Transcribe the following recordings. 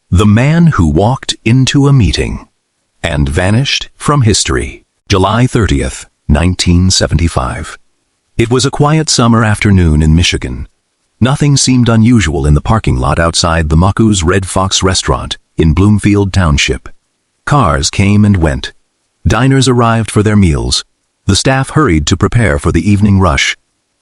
The man who walked into a meeting and vanished from history. July 30th, 1975. It was a quiet summer afternoon in Michigan. Nothing seemed unusual in the parking lot outside the Maku's Red Fox restaurant in Bloomfield Township. Cars came and went. Diners arrived for their meals. The staff hurried to prepare for the evening rush.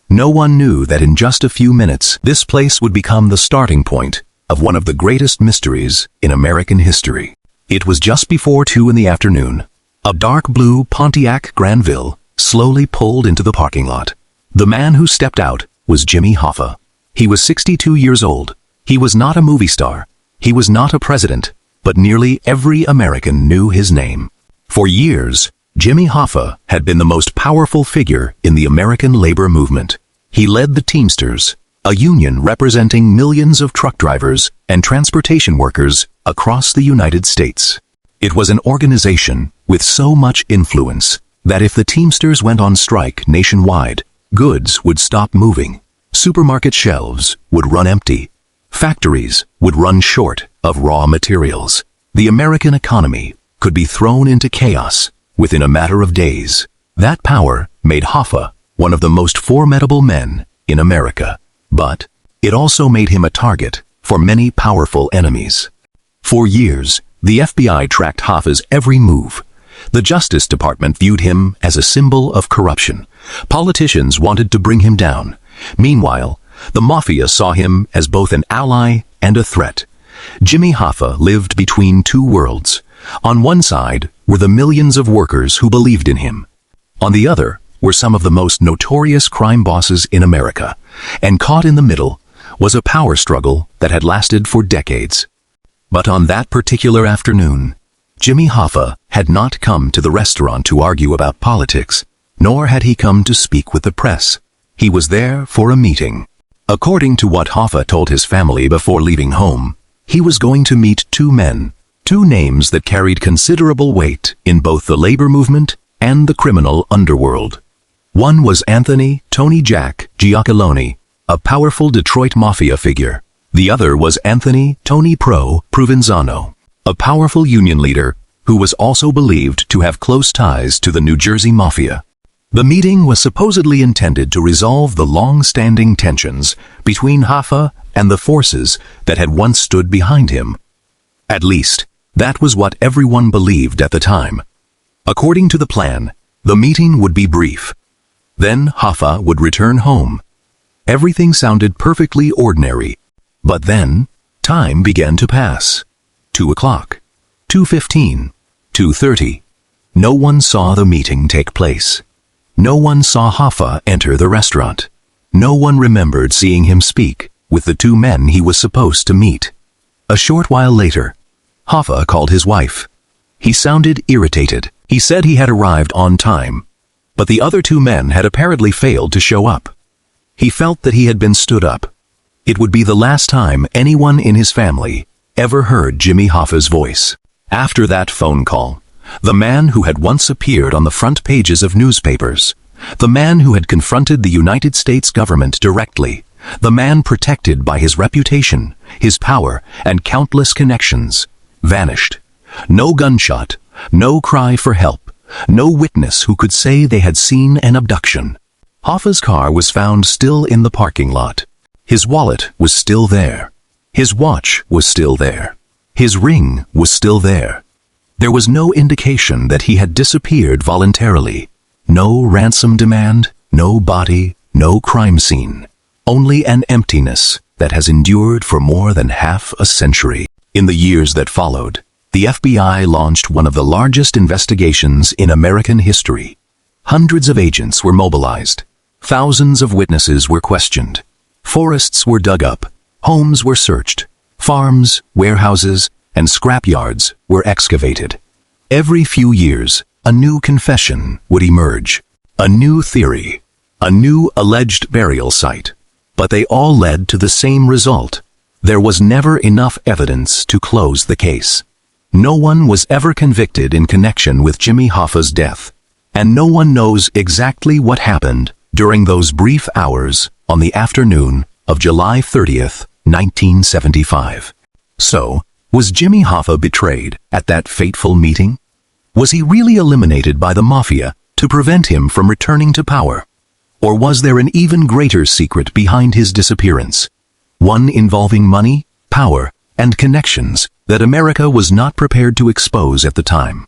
No one knew that in just a few minutes, this place would become the starting point of one of the greatest mysteries in American history. It was just before 2 in the afternoon. A dark blue Pontiac Granville slowly pulled into the parking lot. The man who stepped out was Jimmy Hoffa. He was 62 years old. He was not a movie star. He was not a president, but nearly every American knew his name. For years, Jimmy Hoffa had been the most powerful figure in the American labor movement. He led the Teamsters, a union representing millions of truck drivers and transportation workers across the United States. It was an organization with so much influence that if the Teamsters went on strike nationwide, goods would stop moving, supermarket shelves would run empty, factories would run short of raw materials. The American economy could be thrown into chaos within a matter of days. That power made Hoffa one of the most formidable men in America. But it also made him a target for many powerful enemies. For years, the FBI tracked Hoffa's every move. The Justice Department viewed him as a symbol of corruption. Politicians wanted to bring him down. Meanwhile, the Mafia saw him as both an ally and a threat. Jimmy Hoffa lived between two worlds. On one side were the millions of workers who believed in him. On the other were some of the most notorious crime bosses in America. And caught in the middle was a power struggle that had lasted for decades. But on that particular afternoon, Jimmy Hoffa had not come to the restaurant to argue about politics, nor had he come to speak with the press. He was there for a meeting. According to what Hoffa told his family before leaving home, he was going to meet two men, two names that carried considerable weight in both the labor movement and the criminal underworld. One was Anthony "Tony Jack" Giacalone, a powerful Detroit Mafia figure. The other was Anthony "Tony Pro" Provenzano, a powerful union leader who was also believed to have close ties to the New Jersey Mafia. The meeting was supposedly intended to resolve the long-standing tensions between Hoffa and the forces that had once stood behind him. At least, that was what everyone believed at the time. According to the plan, the meeting would be brief. Then Hoffa would return home. Everything sounded perfectly ordinary. But then, time began to pass. 2 o'clock, 2:15, 2:30. No one saw the meeting take place. No one saw Hoffa enter the restaurant. No one remembered seeing him speak with the two men he was supposed to meet. A short while later, Hoffa called his wife. He sounded irritated. He said he had arrived on time, but the other two men had apparently failed to show up. He felt that he had been stood up. It would be the last time anyone in his family ever heard Jimmy Hoffa's voice. After that phone call, the man who had once appeared on the front pages of newspapers, the man who had confronted the United States government directly, the man protected by his reputation, his power, and countless connections, vanished. No gunshot, no cry for help. No witness who could say they had seen an abduction. Hoffa's car was found still in the parking lot. His wallet was still there. His watch was still there. His ring was still there. There was no indication that he had disappeared voluntarily. No ransom demand, no body, no crime scene. Only an emptiness that has endured for more than half a century. In the years that followed, the FBI launched one of the largest investigations in American history. Hundreds of agents were mobilized. Thousands of witnesses were questioned. Forests were dug up. Homes were searched. Farms, warehouses, and scrapyards were excavated. Every few years, a new confession would emerge. A new theory. A new alleged burial site. But they all led to the same result. There was never enough evidence to close the case. No one was ever convicted in connection with Jimmy Hoffa's death, and no one knows exactly what happened during those brief hours on the afternoon of July 30th, 1975. So, Was Jimmy Hoffa betrayed at that fateful meeting? Was he really eliminated by the mafia to prevent him from returning to power? Or was there an even greater secret behind his disappearance? One involving money, power, and connections that America was not prepared to expose at the time.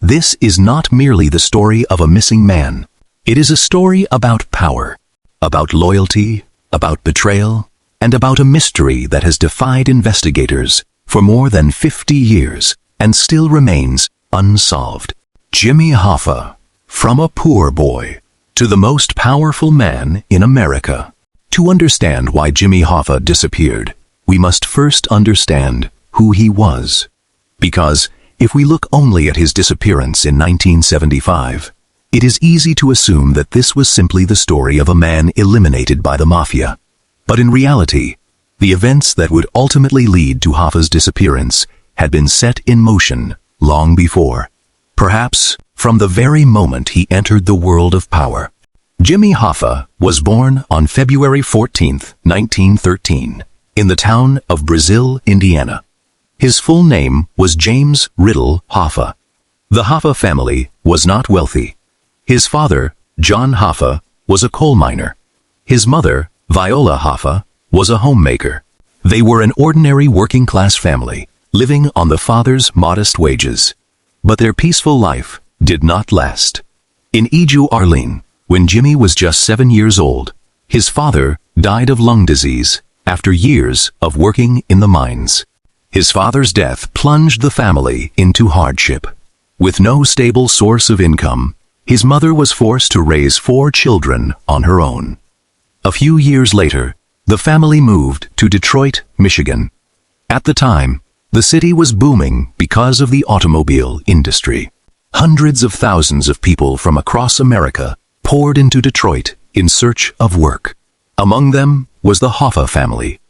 This is not merely the story of a missing man. It is a story about power, about loyalty, about betrayal, and about a mystery that has defied investigators for more than 50 years and still remains unsolved. Jimmy Hoffa, from a poor boy to the most powerful man in America. To understand why Jimmy Hoffa disappeared, we must first understand who he was. Because if we look only at his disappearance in 1975, it is easy to assume that this was simply the story of a man eliminated by the mafia. But in reality, the events that would ultimately lead to Hoffa's disappearance had been set in motion long before. Perhaps from the very moment he entered the world of power. Jimmy Hoffa was born on February 14, 1913, in the town of Brazil, Indiana. His full name was James Riddle Hoffa. The Hoffa family was not wealthy. His father, John Hoffa, was a coal miner. His mother, Viola Hoffa, was a homemaker. They were an ordinary working-class family, living on the father's modest wages. But their peaceful life did not last. In Iju, Arlene, when Jimmy was just 7 years old, his father died of lung disease after years of working in the mines. His father's death plunged the family into hardship. With no stable source of income, his mother was forced to raise 4 children on her own. A few years later, the family moved to Detroit, Michigan. At the time, the city was booming because of the automobile industry. Hundreds of thousands of people from across America poured into Detroit in search of work. Among them was the Hoffa family.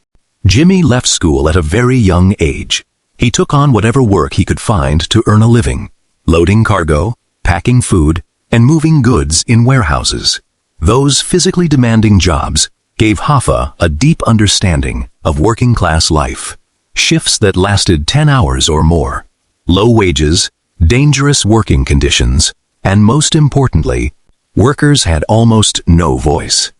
Jimmy left school at a very young age. He took on whatever work he could find to earn a living, loading cargo, packing food, and moving goods in warehouses. Those physically demanding jobs gave Hoffa a deep understanding of working-class life. Shifts that lasted 10 hours or more, low wages, dangerous working conditions, and most importantly, workers had almost no voice.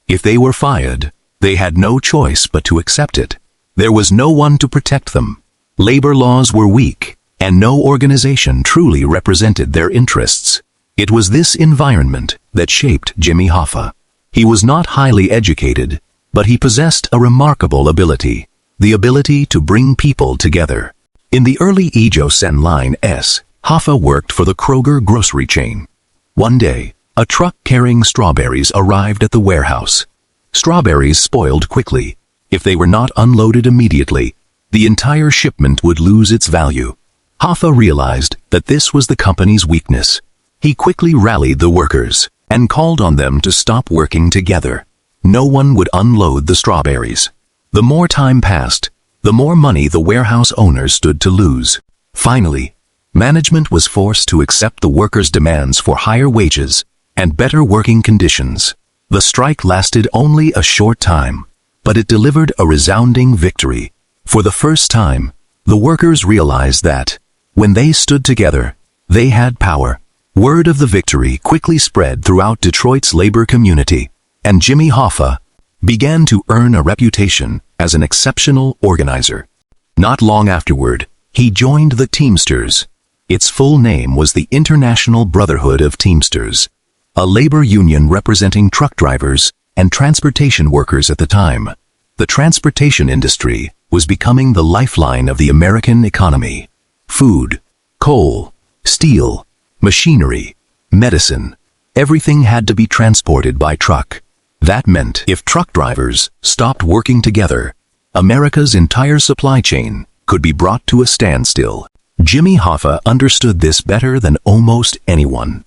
If they were fired, they had no choice but to accept it. There was no one to protect them. Labor laws were weak, and no organization truly represented their interests. It was this environment that shaped Jimmy Hoffa. He was not highly educated, but he possessed a remarkable ability, the ability to bring people together. In the early Ejo Line S, Hoffa worked for the Kroger grocery chain. One day, a truck carrying strawberries arrived at the warehouse. Strawberries spoiled quickly. If they were not unloaded immediately, the entire shipment would lose its value. Hoffa realized that this was the company's weakness. He quickly rallied the workers and called on them to stop working together. No one would unload the strawberries. The more time passed, the more money the warehouse owners stood to lose. Finally, management was forced to accept the workers' demands for higher wages and better working conditions. The strike lasted only a short time, but it delivered a resounding victory. For the first time, the workers realized that, when they stood together, they had power. Word of the victory quickly spread throughout Detroit's labor community, and Jimmy Hoffa began to earn a reputation as an exceptional organizer. Not long afterward, he joined the Teamsters. Its full name was the International Brotherhood of Teamsters, a labor union representing truck drivers and transportation workers at the time. The transportation industry was becoming the lifeline of the American economy. Food, coal, steel, machinery, medicine, everything had to be transported by truck. That meant if truck drivers stopped working together, America's entire supply chain could be brought to a standstill. Jimmy Hoffa understood this better than almost anyone.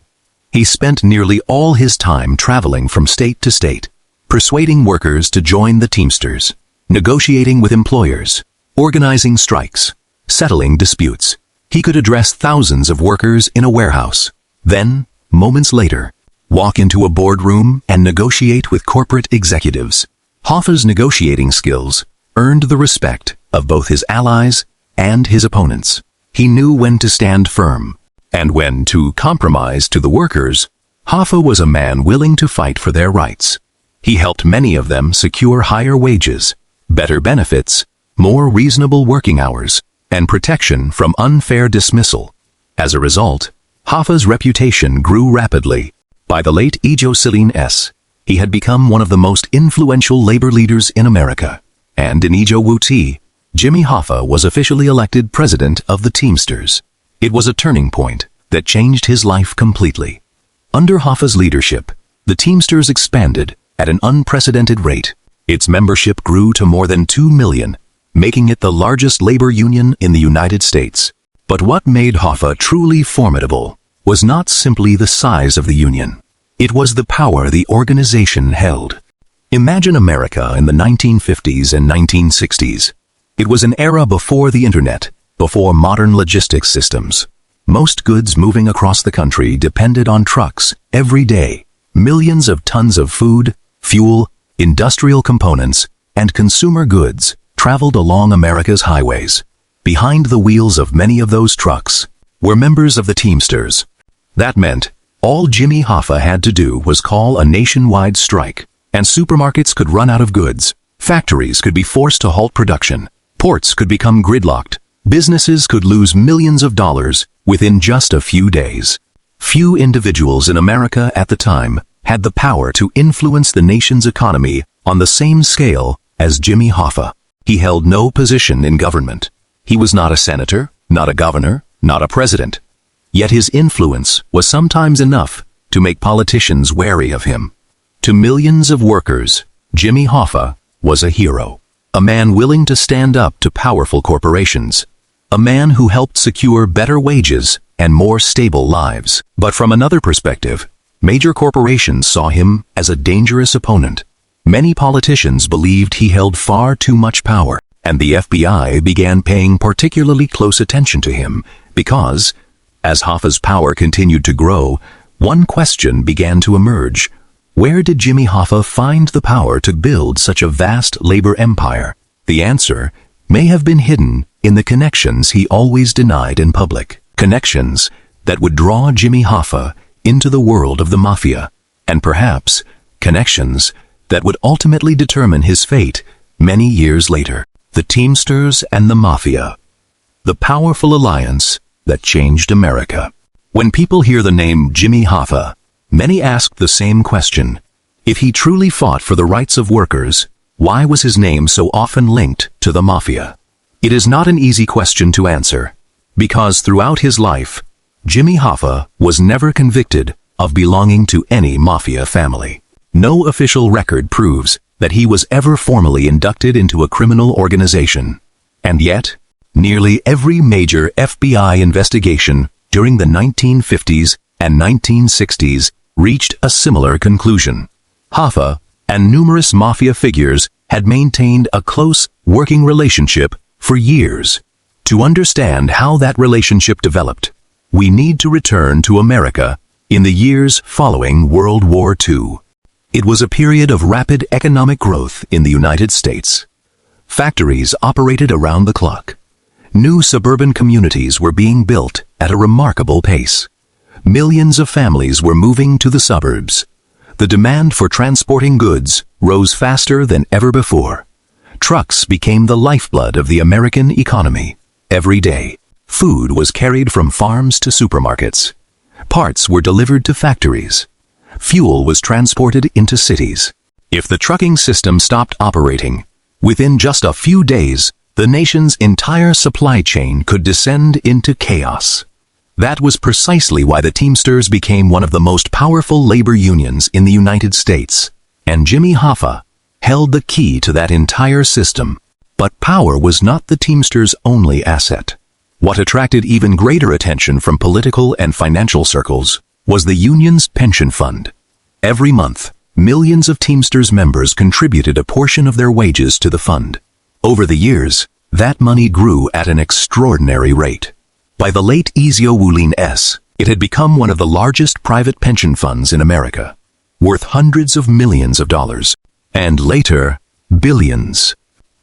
He spent nearly all his time traveling from state to state, persuading workers to join the Teamsters, negotiating with employers, organizing strikes, settling disputes. He could address thousands of workers in a warehouse, then, moments later, walk into a boardroom and negotiate with corporate executives. Hoffa's negotiating skills earned the respect of both his allies and his opponents. He knew when to stand firm and when to compromise to the workers. Hoffa was a man willing to fight for their rights. He helped many of them secure higher wages, better benefits, more reasonable working hours, and protection from unfair dismissal. As a result, Hoffa's reputation grew rapidly. By the late S, he had become one of the most influential labor leaders in America. And in Wuti, Jimmy Hoffa was officially elected president of the Teamsters. It was a turning point that changed his life completely. Under Hoffa's leadership, the Teamsters expanded at an unprecedented rate. Its membership grew to more than 2 million, making it the largest labor union in the United States. But what made Hoffa truly formidable was not simply the size of the union. It was the power the organization held. Imagine America in the 1950s and 1960s. It was an era before the internet, before modern logistics systems. Most goods moving across the country depended on trucks every day. Millions of tons of food, fuel, industrial components, and consumer goods traveled along America's highways. Behind the wheels of many of those trucks were members of the Teamsters. That meant all Jimmy Hoffa had to do was call a nationwide strike, and supermarkets could run out of goods. Factories could be forced to halt production. Ports could become gridlocked. Businesses could lose millions of dollars within just a few days. Few individuals in America at the time had the power to influence the nation's economy on the same scale as Jimmy Hoffa. He held no position in government. He was not a senator, not a governor, not a president. Yet his influence was sometimes enough to make politicians wary of him. To millions of workers, Jimmy Hoffa was a hero. A man willing to stand up to powerful corporations. A man who helped secure better wages and more stable lives. But from another perspective, major corporations saw him as a dangerous opponent. Many politicians believed he held far too much power, and the FBI began paying particularly close attention to him because, as Hoffa's power continued to grow, one question began to emerge. Where did Jimmy Hoffa find the power to build such a vast labor empire? The answer may have been hidden in the connections he always denied in public. Connections that would draw Jimmy Hoffa into the world of the mafia, and perhaps connections that would ultimately determine his fate many years later. The Teamsters and the Mafia. The powerful alliance that changed America. When people hear the name Jimmy Hoffa, many ask the same question. If he truly fought for the rights of workers, why was his name so often linked to the mafia? It is not an easy question to answer, because throughout his life, Jimmy Hoffa was never convicted of belonging to any mafia family. No official record proves that he was ever formally inducted into a criminal organization. And yet, nearly every major FBI investigation during the 1950s and 1960s reached a similar conclusion. Hoffa and numerous mafia figures had maintained a close working relationship for years. To understand how that relationship developed, we need to return to America in the years following World War II. It was a period of rapid economic growth in the United States. Factories operated around the clock. New suburban communities were being built at a remarkable pace. Millions of families were moving to the suburbs. The demand for transporting goods rose faster than ever before. Trucks became the lifeblood of the American economy. Every day, food was carried from farms to supermarkets. Parts were delivered to factories. Fuel was transported into cities. If the trucking system stopped operating, within just a few days, the nation's entire supply chain could descend into chaos. That was precisely why the Teamsters became one of the most powerful labor unions in the United States, and Jimmy Hoffa held the key to that entire system. But power was not the Teamsters' only asset. What attracted even greater attention from political and financial circles was the union's pension fund. Every month, millions of Teamsters members contributed a portion of their wages to the fund. Over the years, that money grew at an extraordinary rate. By the late S, it had become one of the largest private pension funds in America, worth hundreds of millions of dollars, and later, billions.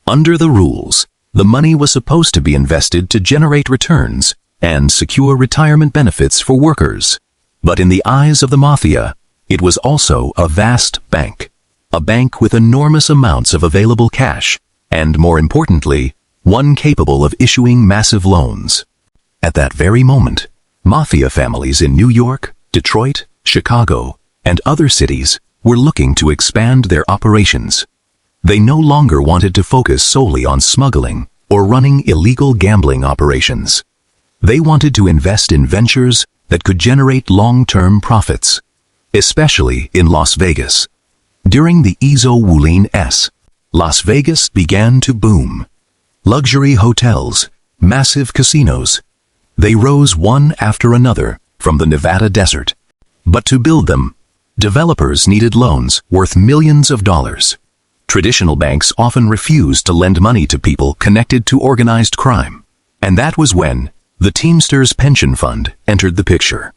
Under the rules, The money was supposed to be invested to generate returns and secure retirement benefits for workers. But in the eyes of the mafia, it was also a vast bank. A bank with enormous amounts of available cash, and more importantly, one capable of issuing massive loans. At that very moment, mafia families in New York, Detroit, Chicago, and other cities were looking to expand their operations. They no longer wanted to focus solely on smuggling or running illegal gambling operations. They wanted to invest in ventures that could generate long-term profits, especially in Las Vegas. During the Wu-Lin-S, Las Vegas began to boom. Luxury hotels, massive casinos, they rose one after another from the Nevada desert. But to build them, developers needed loans worth millions of dollars. Traditional banks often refused to lend money to people connected to organized crime. And that was when the Teamsters Pension Fund entered the picture.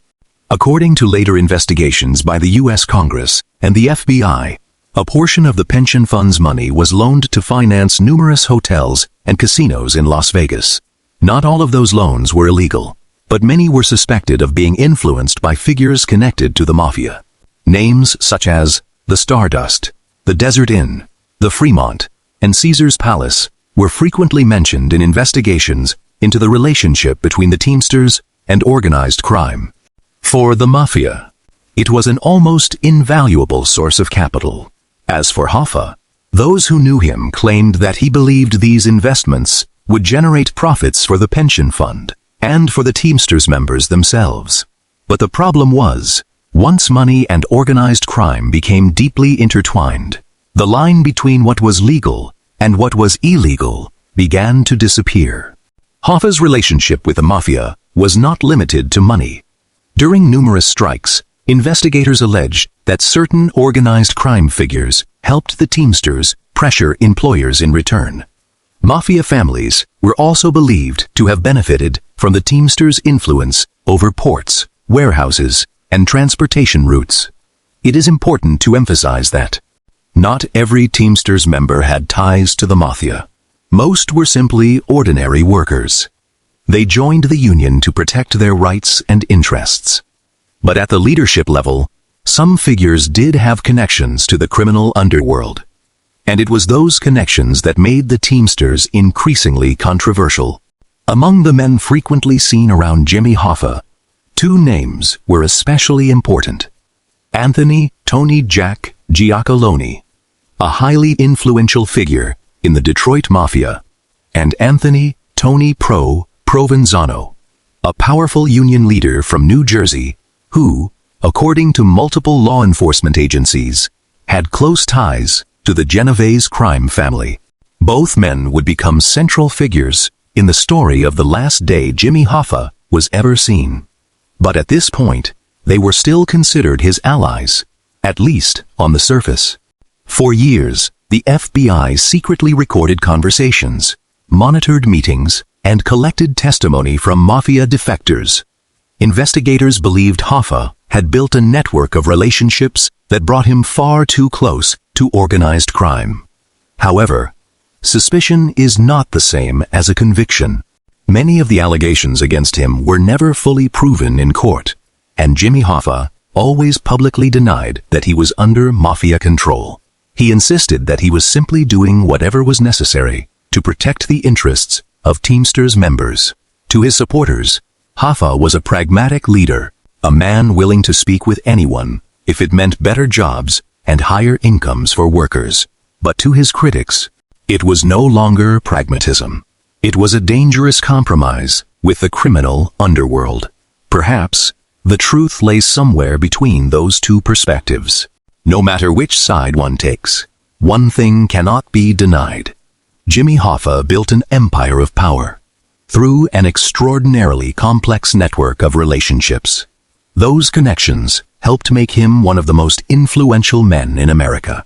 According to later investigations by the U.S. Congress and the FBI, a portion of the pension fund's money was loaned to finance numerous hotels and casinos in Las Vegas. Not all of those loans were illegal, but many were suspected of being influenced by figures connected to the mafia. Names such as the Stardust, the Desert Inn, the Fremont, and Caesar's Palace were frequently mentioned in investigations into the relationship between the Teamsters and organized crime. For the mafia, it was an almost invaluable source of capital. As for Hoffa, those who knew him claimed that he believed these investments would generate profits for the pension fund and for the Teamsters members themselves. But the problem was, once money and organized crime became deeply intertwined, the line between what was legal and what was illegal began to disappear. Hoffa's relationship with the mafia was not limited to money. During numerous strikes, investigators alleged that certain organized crime figures helped the Teamsters pressure employers in return. Mafia families were also believed to have benefited from the Teamsters' influence over ports, warehouses, and transportation routes. It is important to emphasize that not every Teamsters member had ties to the mafia. Most were simply ordinary workers. They joined the union to protect their rights and interests. But at the leadership level, some figures did have connections to the criminal underworld. And it was those connections that made the Teamsters increasingly controversial. Among the men frequently seen around Jimmy Hoffa, two names were especially important. Anthony "Tony" Jack Giacalone, a highly influential figure in the Detroit Mafia, and Anthony "Tony" Provenzano, a powerful union leader from New Jersey who, according to multiple law enforcement agencies, had close ties to the Genovese crime family. Both men would become central figures in the story of the last day Jimmy Hoffa was ever seen. But at this point, they were still considered his allies, at least on the surface. For years, the FBI secretly recorded conversations, monitored meetings, and collected testimony from mafia defectors. Investigators believed Hoffa had built a network of relationships that brought him far too close to organized crime. However, suspicion is not the same as a conviction. Many of the allegations against him were never fully proven in court, and Jimmy Hoffa always publicly denied that he was under mafia control. He insisted that he was simply doing whatever was necessary to protect the interests of Teamsters members. To his supporters, Hoffa was a pragmatic leader, a man willing to speak with anyone if it meant better jobs and higher incomes for workers. But to his critics, it was no longer pragmatism. It was a dangerous compromise with the criminal underworld. Perhaps the truth lays somewhere between those two perspectives. No matter which side one takes, one thing cannot be denied. Jimmy Hoffa built an empire of power through an extraordinarily complex network of relationships. Those connections helped make him one of the most influential men in America.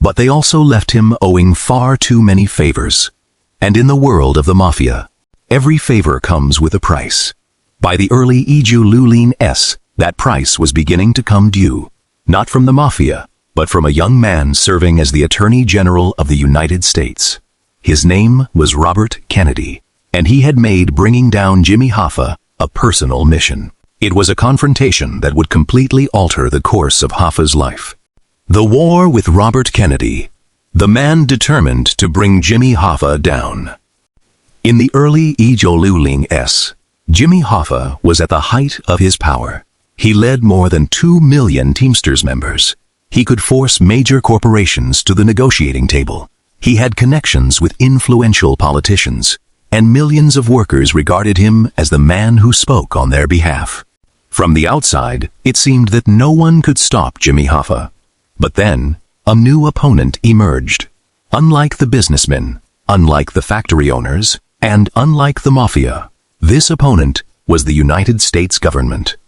But they also left him owing far too many favors. And in the world of the mafia, every favor comes with a price. By the early Wu-Lin-S, that price was beginning to come due, not from the mafia, but from a young man serving as the Attorney General of the United States. His name was Robert Kennedy, and he had made bringing down Jimmy Hoffa a personal mission. It was a confrontation that would completely alter the course of Hoffa's life. The war with Robert Kennedy, the man determined to bring Jimmy Hoffa down. In the early Ijoluling-s, Jimmy Hoffa was at the height of his power. He led more than 2 million Teamsters members. He could force major corporations to the negotiating table. He had connections with influential politicians, and millions of workers regarded him as the man who spoke on their behalf. From the outside, it seemed that no one could stop Jimmy Hoffa. But then, a new opponent emerged. Unlike the businessmen, unlike the factory owners, and unlike the mafia, this opponent was the United States government.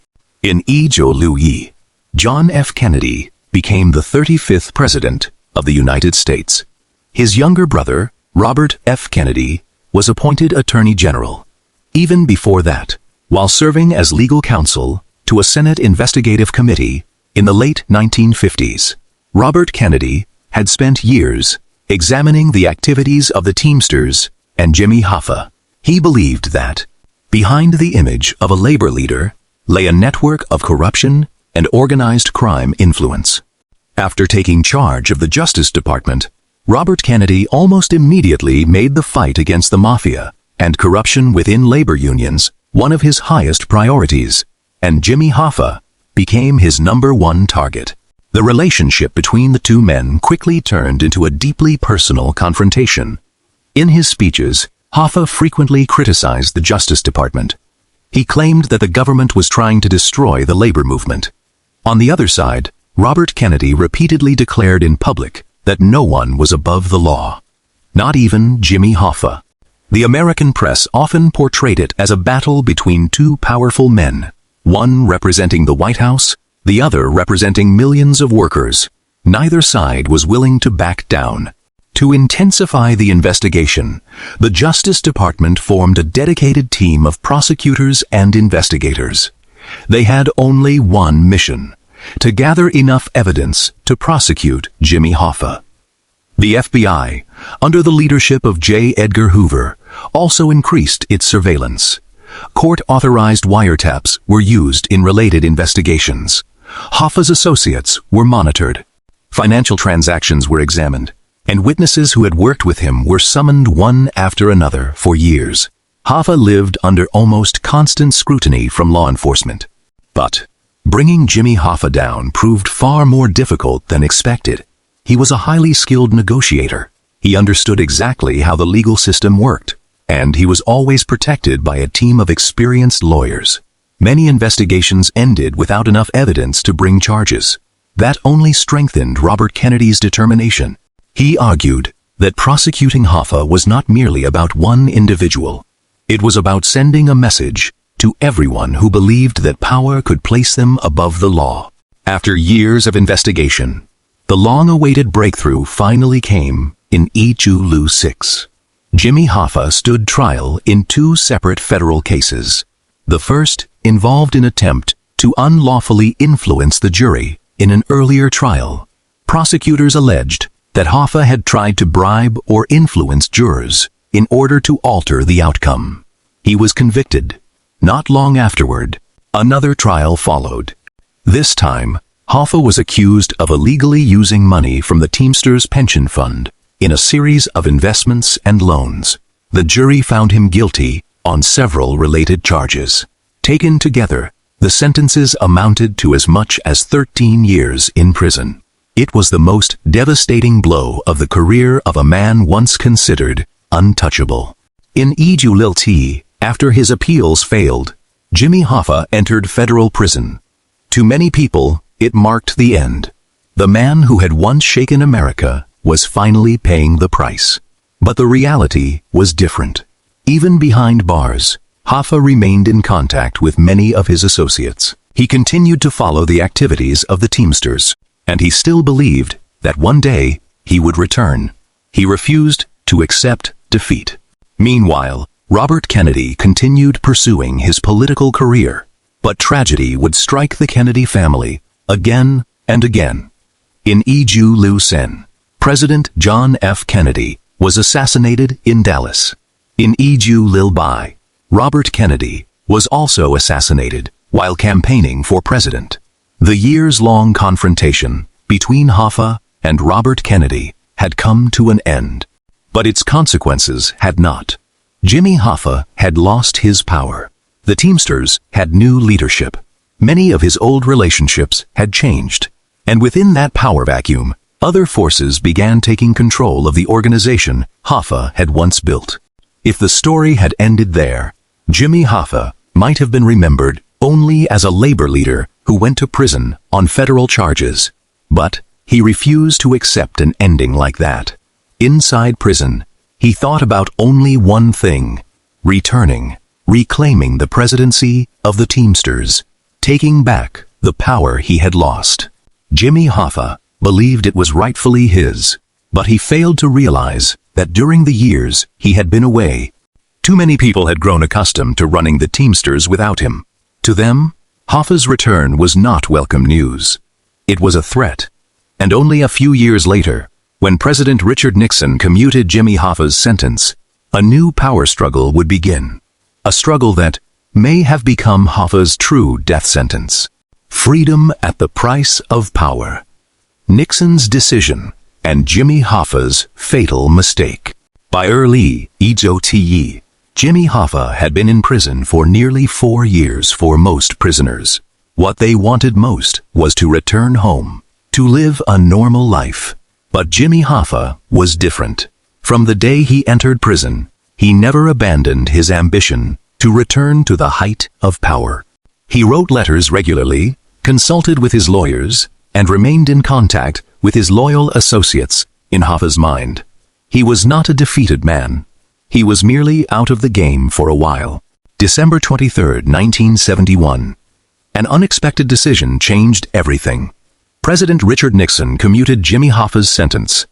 In Ijoluyi, John F. Kennedy became the 35th President of the United States. His younger brother, Robert F. Kennedy, was appointed Attorney General. Even before that, while serving as legal counsel to a Senate investigative committee in the late 1950s, Robert Kennedy had spent years examining the activities of the Teamsters and Jimmy Hoffa. He believed that, behind the image of a labor leader, lay a network of corruption and organized crime influence. After taking charge of the Justice Department, Robert Kennedy almost immediately made the fight against the mafia and corruption within labor unions one of his highest priorities, and Jimmy Hoffa became his #1 target. The relationship between the two men quickly turned into a deeply personal confrontation. In his speeches, Hoffa frequently criticized the Justice Department. He claimed that the government was trying to destroy the labor movement. On the other side, Robert Kennedy repeatedly declared in public that no one was above the law. Not even Jimmy Hoffa. The American press often portrayed it as a battle between two powerful men, one representing the White House, the other representing millions of workers. Neither side was willing to back down. To intensify the investigation, the Justice Department formed a dedicated team of prosecutors and investigators. They had only one mission: to gather enough evidence to prosecute Jimmy Hoffa. The FBI, under the leadership of J. Edgar Hoover, also increased its surveillance. Court-authorized wiretaps were used in related investigations. Hoffa's associates were monitored. Financial transactions were examined, and witnesses who had worked with him were summoned one after another for years. Hoffa lived under almost constant scrutiny from law enforcement. But bringing Jimmy Hoffa down proved far more difficult than expected. He was a highly skilled negotiator. He understood exactly how the legal system worked, and he was always protected by a team of experienced lawyers. Many investigations ended without enough evidence to bring charges. That only strengthened Robert Kennedy's determination. He argued that prosecuting Hoffa was not merely about one individual. It was about sending a message to everyone who believed that power could place them above the law. After years of investigation, the long-awaited breakthrough finally came in Ijulu 6. Jimmy Hoffa stood trial in 2 separate federal cases. The first involved an attempt to unlawfully influence the jury in an earlier trial. Prosecutors alleged that Hoffa had tried to bribe or influence jurors in order to alter the outcome. He was convicted. Not long afterward, another trial followed. This time, Hoffa was accused of illegally using money from the Teamsters Pension Fund in a series of investments and loans. The jury found him guilty on several related charges. Taken together, the sentences amounted to as much as 13 years in prison. It was the most devastating blow of the career of a man once considered untouchable. In Ijulilti, after his appeals failed, Jimmy Hoffa entered federal prison. To many people, it marked the end. The man who had once shaken America was finally paying the price. But the reality was different. Even behind bars, Hoffa remained in contact with many of his associates. He continued to follow the activities of the Teamsters, and he still believed that one day he would return. He refused to accept defeat. Meanwhile, Robert Kennedy continued pursuing his political career, but tragedy would strike the Kennedy family again and again. In Ijulu Sen, President John F. Kennedy was assassinated in Dallas. In Ijulilbai, Robert Kennedy was also assassinated while campaigning for president. The years-long confrontation between Hoffa and Robert Kennedy had come to an end. But its consequences had not. Jimmy Hoffa had lost his power. The Teamsters had new leadership. Many of his old relationships had changed. And within that power vacuum, other forces began taking control of the organization Hoffa had once built. If the story had ended there, Jimmy Hoffa might have been remembered only as a labor leader who went to prison on federal charges. But he refused to accept an ending like that. Inside prison, he thought about only one thing: returning, reclaiming the presidency of the Teamsters, taking back the power he had lost. Jimmy Hoffa believed it was rightfully his, but he failed to realize that during the years he had been away, too many people had grown accustomed to running the Teamsters without him. To them, Hoffa's return was not welcome news. It was a threat. And only a few years later, when President Richard Nixon commuted Jimmy Hoffa's sentence, a new power struggle would begin. A struggle that may have become Hoffa's true death sentence. Freedom at the price of power. Nixon's decision and Jimmy Hoffa's fatal mistake. By early EJOTE, Jimmy Hoffa had been in prison for nearly 4 years. For most prisoners, what they wanted most was to return home, to live a normal life. But Jimmy Hoffa was different. From the day he entered prison, he never abandoned his ambition to return to the height of power. He wrote letters regularly, consulted with his lawyers, and remained in contact with his loyal associates. In Hoffa's mind, he was not a defeated man. He was merely out of the game for a while. December 23, 1971. An unexpected decision changed everything. President Richard Nixon commuted Jimmy Hoffa's sentence.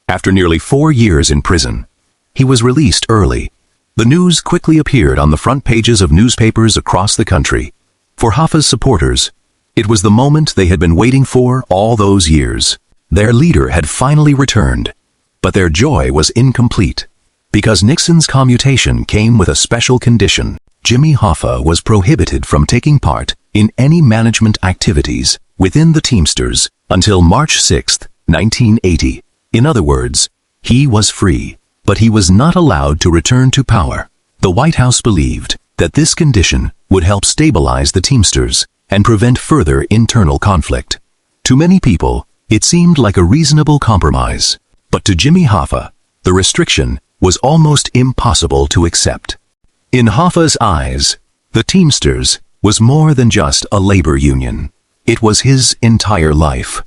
After nearly 4 years in prison, he was released early. The news quickly appeared on the front pages of newspapers across the country. For Hoffa's supporters, it was the moment they had been waiting for all those years. Their leader had finally returned. But their joy was incomplete, because Nixon's commutation came with a special condition. Jimmy Hoffa was prohibited from taking part in any management activities within the Teamsters until March 6, 1980. In other words, he was free, but he was not allowed to return to power. The White House believed that this condition would help stabilize the Teamsters and prevent further internal conflict. To many people, it seemed like a reasonable compromise. But to Jimmy Hoffa, the restriction was almost impossible to accept. In Hoffa's eyes, the Teamsters was more than just a labor union. It was his entire life.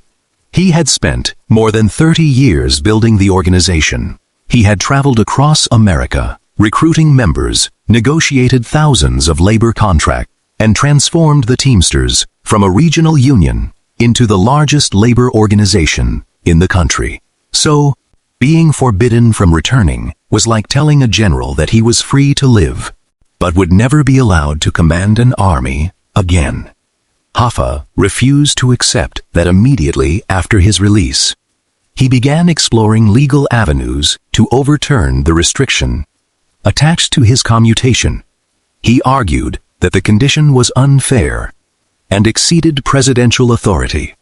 He had spent more than 30 years building the organization. He had traveled across America, recruiting members, negotiated thousands of labor contracts, and transformed the Teamsters from a regional union into the largest labor organization in the country. So, being forbidden from returning was like telling a general that he was free to live, but would never be allowed to command an army again. Hoffa refused to accept that. Immediately after his release, he began exploring legal avenues to overturn the restriction. Attached to his commutation, he argued that the condition was unfair and exceeded presidential authority.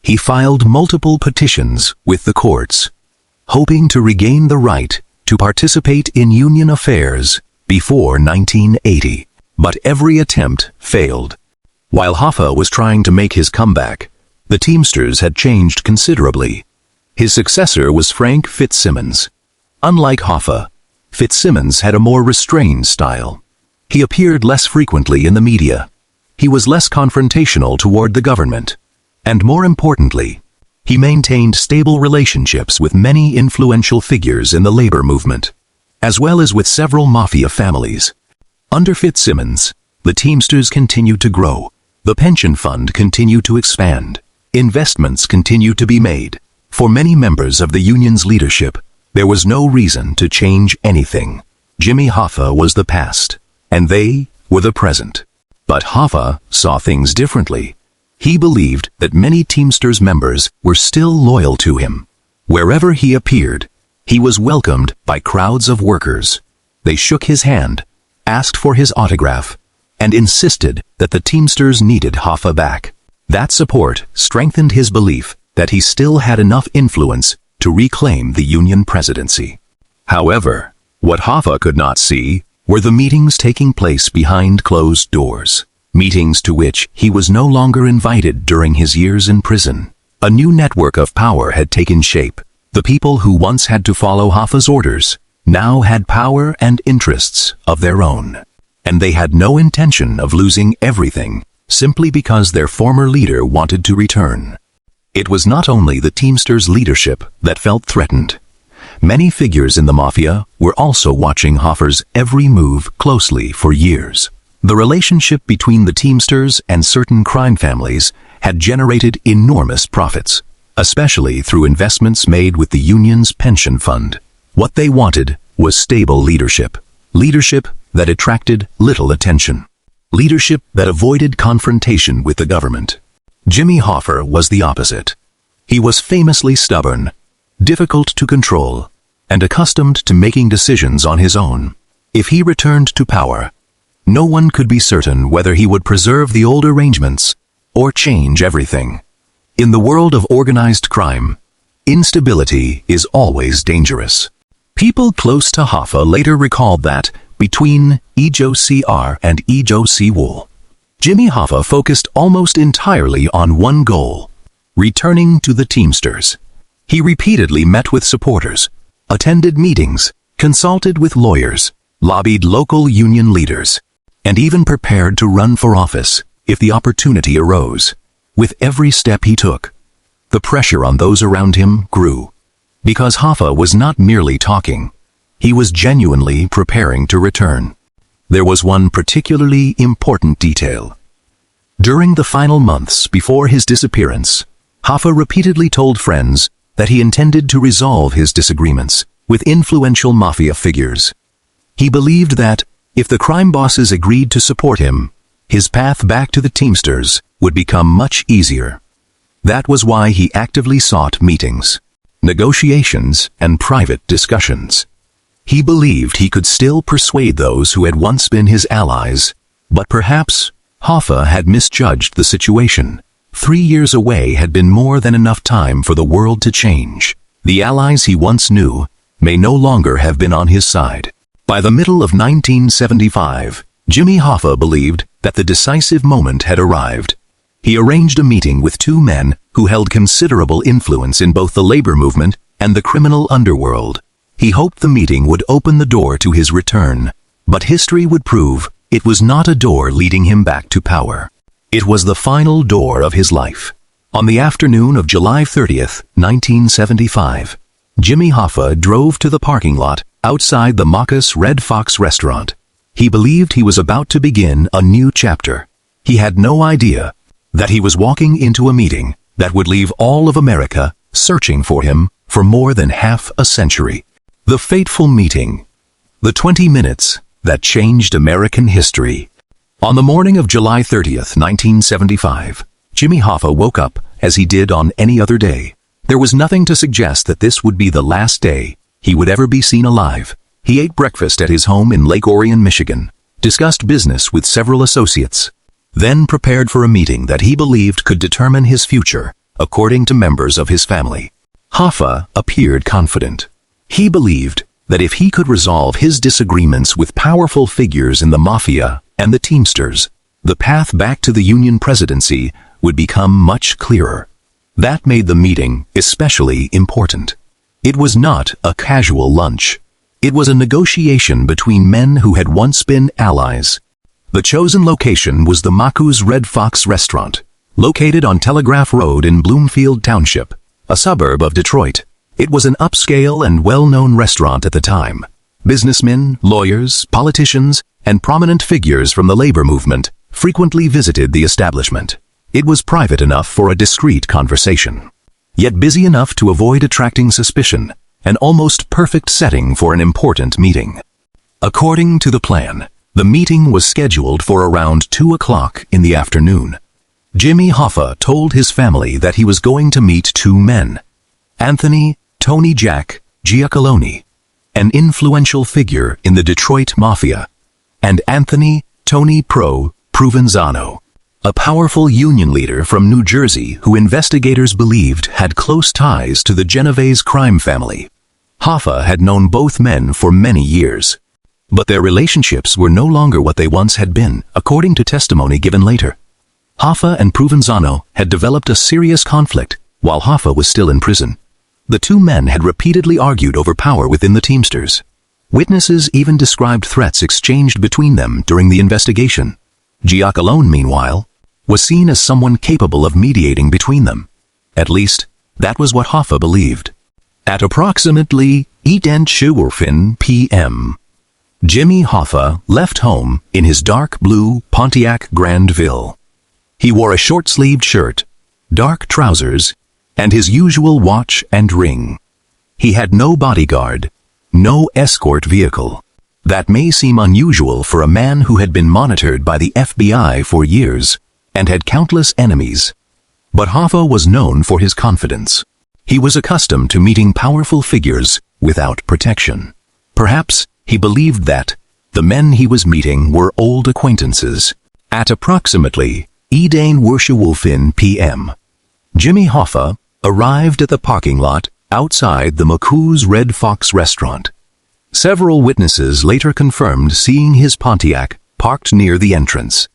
He filed multiple petitions with the courts, hoping to regain the right to participate in union affairs before 1980. But every attempt failed. While Hoffa was trying to make his comeback, the Teamsters had changed considerably. His successor was Frank Fitzsimmons. Unlike Hoffa, Fitzsimmons had a more restrained style. He appeared less frequently in the media. He was less confrontational toward the government. And more importantly, he maintained stable relationships with many influential figures in the labor movement, as well as with several mafia families. Under Fitzsimmons, the Teamsters continued to grow. The pension fund continued to expand. Investments continued to be made. For many members of the union's leadership, there was no reason to change anything. Jimmy Hoffa was the past, and they were the present. But Hoffa saw things differently. He believed that many Teamsters members were still loyal to him. Wherever he appeared, He was welcomed by crowds of workers. They shook his hand, asked for his autograph, and insisted that the Teamsters needed Hoffa back. That support strengthened his belief that he still had enough influence to reclaim the Union presidency. However, what Hoffa could not see were the meetings taking place behind closed doors, meetings to which he was no longer invited during his years in prison. A new network of power had taken shape. The people who once had to follow Hoffa's orders now had power and interests of their own, and they had no intention of losing everything simply because their former leader wanted to return. It was not only the Teamsters' leadership that felt threatened. Many figures in the mafia were also watching Hoffa's every move closely for years. The relationship between the Teamsters and certain crime families had generated enormous profits, especially through investments made with the union's pension fund. What they wanted was stable leadership, leadership that attracted little attention, leadership that avoided confrontation with the government. Jimmy Hoffa was the opposite. He was famously stubborn, difficult to control, and accustomed to making decisions on his own. If he returned to power, no one could be certain whether he would preserve the old arrangements or change everything. In the world of organized crime, instability is always dangerous. People close to Hoffa later recalled that, between EJOCR and EJOC, Jimmy Hoffa focused almost entirely on one goal: returning to the Teamsters. He repeatedly met with supporters, attended meetings, consulted with lawyers, lobbied local union leaders, and even prepared to run for office if the opportunity arose. With every step he took, the pressure on those around him grew, because Hoffa was not merely talking. He was genuinely preparing to return. There was one particularly important detail. During the final months before his disappearance, Hoffa repeatedly told friends that he intended to resolve his disagreements with influential mafia figures. He believed that, if the crime bosses agreed to support him, his path back to the Teamsters would become much easier. That was why he actively sought meetings, negotiations, and private discussions. He believed he could still persuade those who had once been his allies, but perhaps Hoffa had misjudged the situation. 3 years away had been more than enough time for the world to change. The allies he once knew may no longer have been on his side. By the middle of 1975, Jimmy Hoffa believed that the decisive moment had arrived. He arranged a meeting with two men who held considerable influence in both the labor movement and the criminal underworld. He hoped the meeting would open the door to his return, but history would prove it was not a door leading him back to power. It was the final door of his life. On the afternoon of July 30th, 1975, Jimmy Hoffa drove to the parking lot outside the Macca's Red Fox restaurant. He believed he was about to begin a new chapter. He had no idea that he was walking into a meeting that would leave all of America searching for him for more than half a century. The fateful meeting. The 20 minutes that changed American history. On the morning of July 30th, 1975, Jimmy Hoffa woke up as he did on any other day. There was nothing to suggest that this would be the last day he would ever be seen alive. He ate breakfast at his home in Lake Orion, Michigan, discussed business with several associates, then prepared for a meeting that he believed could determine his future, according to members of his family. Hoffa appeared confident. He believed that if he could resolve his disagreements with powerful figures in the mafia and the Teamsters, the path back to the Union presidency would become much clearer. That made the meeting especially important. It was not a casual lunch. It was a negotiation between men who had once been allies. The chosen location was the Macca's Red Fox restaurant, located on Telegraph Road in Bloomfield Township, a suburb of Detroit. It was an upscale and well-known restaurant at the time. Businessmen, lawyers, politicians, and prominent figures from the labor movement frequently visited the establishment. It was private enough for a discreet conversation, yet busy enough to avoid attracting suspicion, an almost perfect setting for an important meeting. According to the plan, the meeting was scheduled for around 2 o'clock in the afternoon. Jimmy Hoffa told his family that he was going to meet two men, Anthony "Tony" Jack Giacalone, an influential figure in the Detroit Mafia, and Anthony Tony Provenzano, a powerful union leader from New Jersey who investigators believed had close ties to the Genovese crime family. Hoffa had known both men for many years, but their relationships were no longer what they once had been, according to testimony given later. Hoffa and Provenzano had developed a serious conflict while Hoffa was still in prison. The two men had repeatedly argued over power within the Teamsters. Witnesses even described threats exchanged between them during the investigation. Giacalone, meanwhile, was seen as someone capable of mediating between them. At least, that was what Hoffa believed. At approximately 10:15 p.m., Jimmy Hoffa left home in his dark blue Pontiac Grandville. He wore a short-sleeved shirt, dark trousers, and his usual watch and ring. He had no bodyguard, no escort vehicle. That may seem unusual for a man who had been monitored by the FBI for years and had countless enemies. But Hoffa was known for his confidence. He was accustomed to meeting powerful figures without protection. Perhaps he believed that the men he was meeting were old acquaintances. At approximately 10:15 p.m., Jimmy Hoffa arrived at the parking lot outside the McCool's Red Fox restaurant. Several witnesses later confirmed seeing his Pontiac parked near the entrance.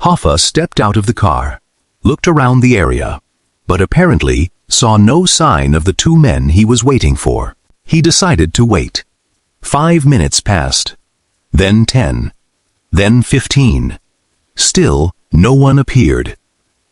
Hoffa stepped out of the car, looked around the area, but apparently saw no sign of the two men he was waiting for. He decided to wait. 5 minutes passed, then 10, then 15. Still, no one appeared.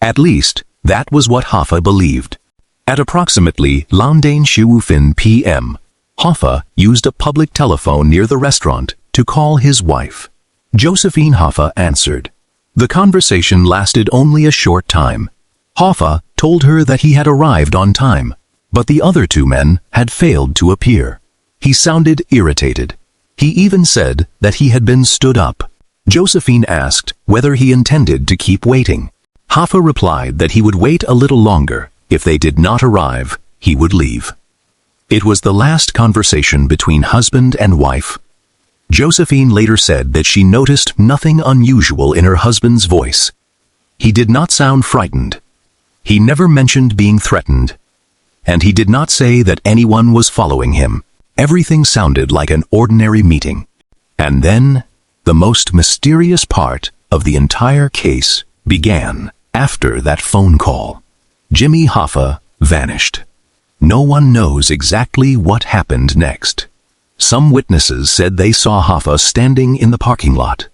At least, that was what Hoffa believed. At approximately 11:15 p.m., Hoffa used a public telephone near the restaurant to call his wife. Josephine Hoffa answered. The conversation lasted only a short time. Hoffa told her that he had arrived on time, but the other two men had failed to appear. He sounded irritated. He even said that he had been stood up. Josephine asked whether he intended to keep waiting. Hoffa replied that he would wait a little longer. If they did not arrive, he would leave. It was the last conversation between husband and wife. Josephine later said that she noticed nothing unusual in her husband's voice. He did not sound frightened. He never mentioned being threatened. And he did not say that anyone was following him. Everything sounded like an ordinary meeting. And then, the most mysterious part of the entire case began. After that phone call, Jimmy Hoffa vanished. No one knows exactly what happened next. Some witnesses said they saw Hoffa standing in the parking lot.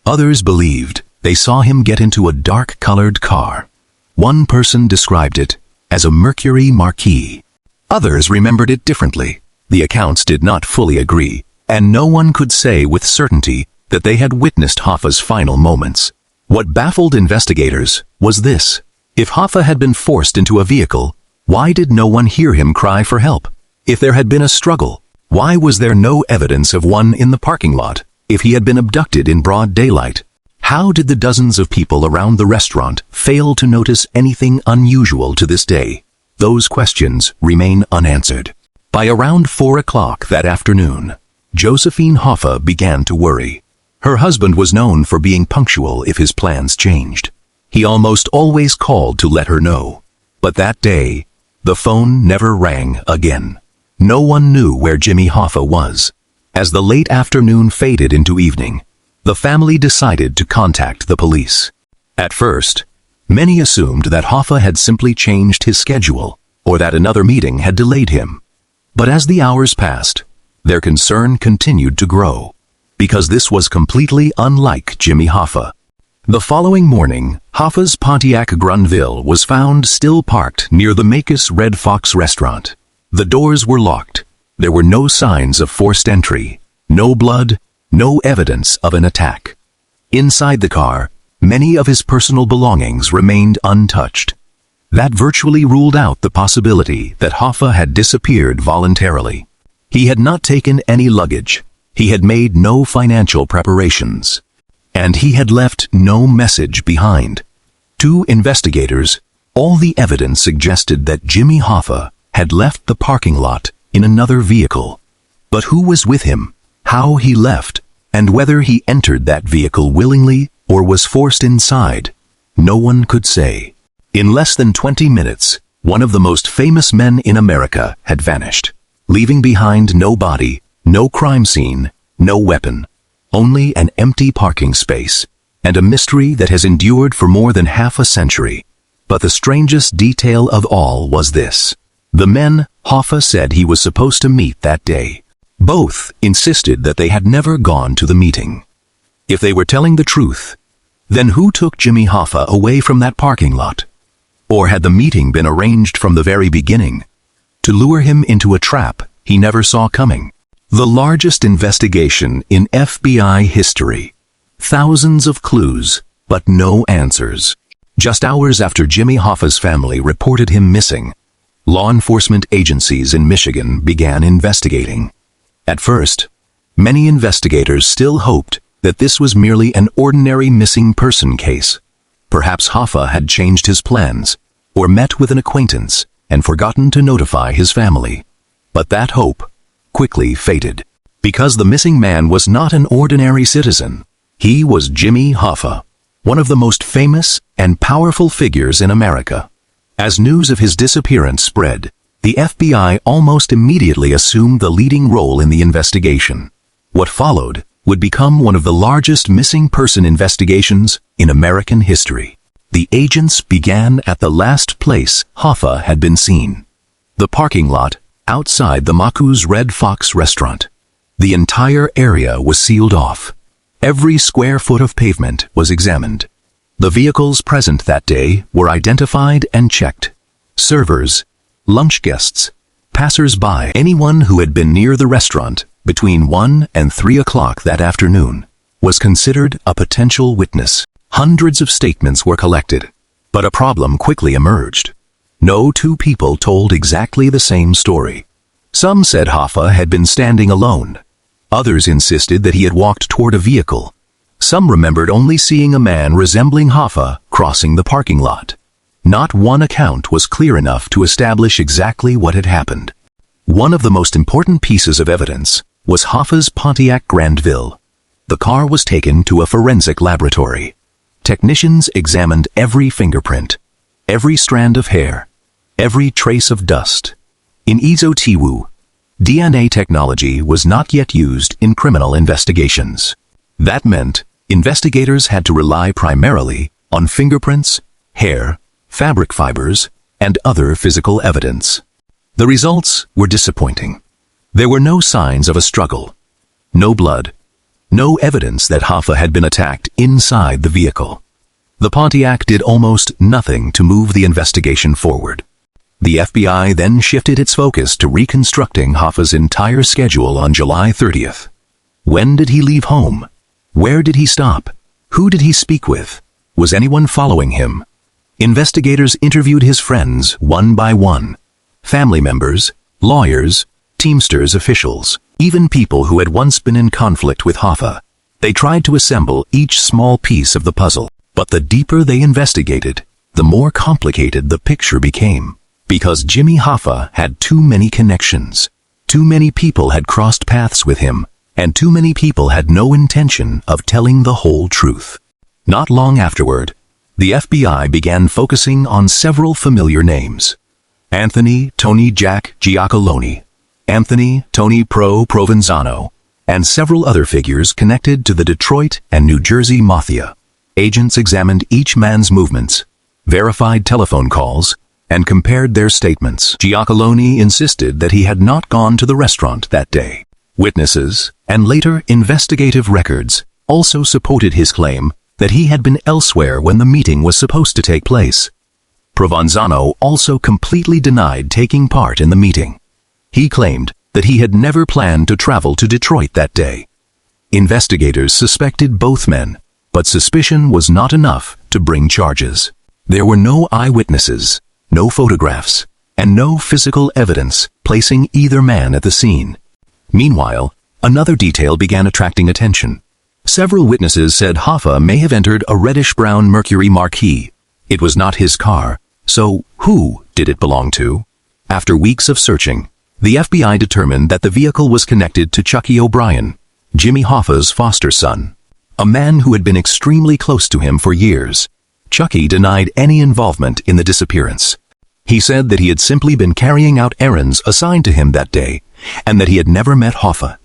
Others believed they saw him get into a dark-colored car. One person described it as a Mercury Marquis. Others remembered it differently. The accounts did not fully agree, and no one could say with certainty that they had witnessed Hoffa's final moments. What baffled investigators was this: if Hoffa had been forced into a vehicle, why did no one hear him cry for help? If there had been a struggle, why was there no evidence of one in the parking lot? If he had been abducted in broad daylight, how did the dozens of people around the restaurant fail to notice anything unusual to this day? Those questions remain unanswered. By around 4 o'clock that afternoon, Josephine Hoffa began to worry. Her husband was known for being punctual if his plans changed. He almost always called to let her know. But that day, the phone never rang again. No one knew where Jimmy Hoffa was. As the late afternoon faded into evening, the family decided to contact the police. At first, many assumed that Hoffa had simply changed his schedule, or that another meeting had delayed him. But as the hours passed, their concern continued to grow, because this was completely unlike Jimmy Hoffa. The following morning, Hoffa's Pontiac Grandville was found still parked near the Macus Red Fox restaurant. The doors were locked. There were no signs of forced entry, no blood, no evidence of an attack. Inside the car, many of his personal belongings remained untouched. That virtually ruled out the possibility that Hoffa had disappeared voluntarily. He had not taken any luggage. He had made no financial preparations. And he had left no message behind. To investigators, all the evidence suggested that Jimmy Hoffa had left the parking lot in another vehicle. But who was with him, how he left, and whether he entered that vehicle willingly or was forced inside, no one could say. In less than 20 minutes, one of the most famous men in America had vanished, leaving behind no body, no crime scene, no weapon, only an empty parking space, and a mystery that has endured for more than half a century. But the strangest detail of all was this. The men Hoffa said he was supposed to meet that day. Both insisted that they had never gone to the meeting. If they were telling the truth, then who took Jimmy Hoffa away from that parking lot? Or had the meeting been arranged from the very beginning to lure him into a trap he never saw coming? The largest investigation in FBI history. Thousands of clues, but no answers. Just hours after Jimmy Hoffa's family reported him missing, law enforcement agencies in Michigan began investigating. At first, many investigators still hoped that this was merely an ordinary missing person case. Perhaps Hoffa had changed his plans, or met with an acquaintance and forgotten to notify his family. But that hope quickly faded, because the missing man was not an ordinary citizen. He was Jimmy Hoffa, one of the most famous and powerful figures in America. As news of his disappearance spread, the FBI almost immediately assumed the leading role in the investigation. What followed would become one of the largest missing person investigations in American history. The agents began at the last place Hoffa had been seen, the parking lot outside the Maku's Red Fox restaurant. The entire area was sealed off. Every square foot of pavement was examined. The vehicles present that day were identified and checked. Servers, lunch guests, passers-by, anyone who had been near the restaurant between 1 and 3 o'clock that afternoon was considered a potential witness. Hundreds of statements were collected, but a problem quickly emerged. No two people told exactly the same story. Some said Hoffa had been standing alone. Others insisted that he had walked toward a vehicle. Some remembered only seeing a man resembling Hoffa crossing the parking lot. Not one account was clear enough to establish exactly what had happened. One of the most important pieces of evidence was Hoffa's Pontiac Grandville. The car was taken to a forensic laboratory. Technicians examined every fingerprint, every strand of hair, every trace of dust. In Izo-Tiwu, DNA technology was not yet used in criminal investigations. That meant investigators had to rely primarily on fingerprints, hair, fabric fibers, and other physical evidence. The results were disappointing. There were no signs of a struggle, no blood, no evidence that Hoffa had been attacked inside the vehicle. The Pontiac did almost nothing to move the investigation forward. The FBI then shifted its focus to reconstructing Hoffa's entire schedule on July 30th. When did he leave home? Where did he stop? Who did he speak with? Was anyone following him? Investigators interviewed his friends one by one. Family members, lawyers, Teamsters officials, even people who had once been in conflict with Hoffa. They tried to assemble each small piece of the puzzle. But the deeper they investigated, the more complicated the picture became. Because Jimmy Hoffa had too many connections. Too many people had crossed paths with him, and too many people had no intention of telling the whole truth. Not long afterward, the FBI began focusing on several familiar names. Anthony Tony Jack Giacolone, Anthony Tony Pro Provenzano, and several other figures connected to the Detroit and New Jersey Mafia. Agents examined each man's movements, verified telephone calls, and compared their statements. Giacolone insisted that he had not gone to the restaurant that day. Witnesses, and later investigative records, also supported his claim that he had been elsewhere when the meeting was supposed to take place. Provenzano also completely denied taking part in the meeting. He claimed that he had never planned to travel to Detroit that day. Investigators suspected both men, but suspicion was not enough to bring charges. There were no eyewitnesses, no photographs, and no physical evidence placing either man at the scene. Meanwhile, another detail began attracting attention. Several witnesses said Hoffa may have entered a reddish-brown Mercury Marquis. It was not his car, so who did it belong to? After weeks of searching, The FBI determined that the vehicle was connected to Chucky O'Brien, Jimmy Hoffa's foster son, a man who had been extremely close to him for years. Chucky denied any involvement in the disappearance. He said that he had simply been carrying out errands assigned to him that day, and that he had never met Hoffa.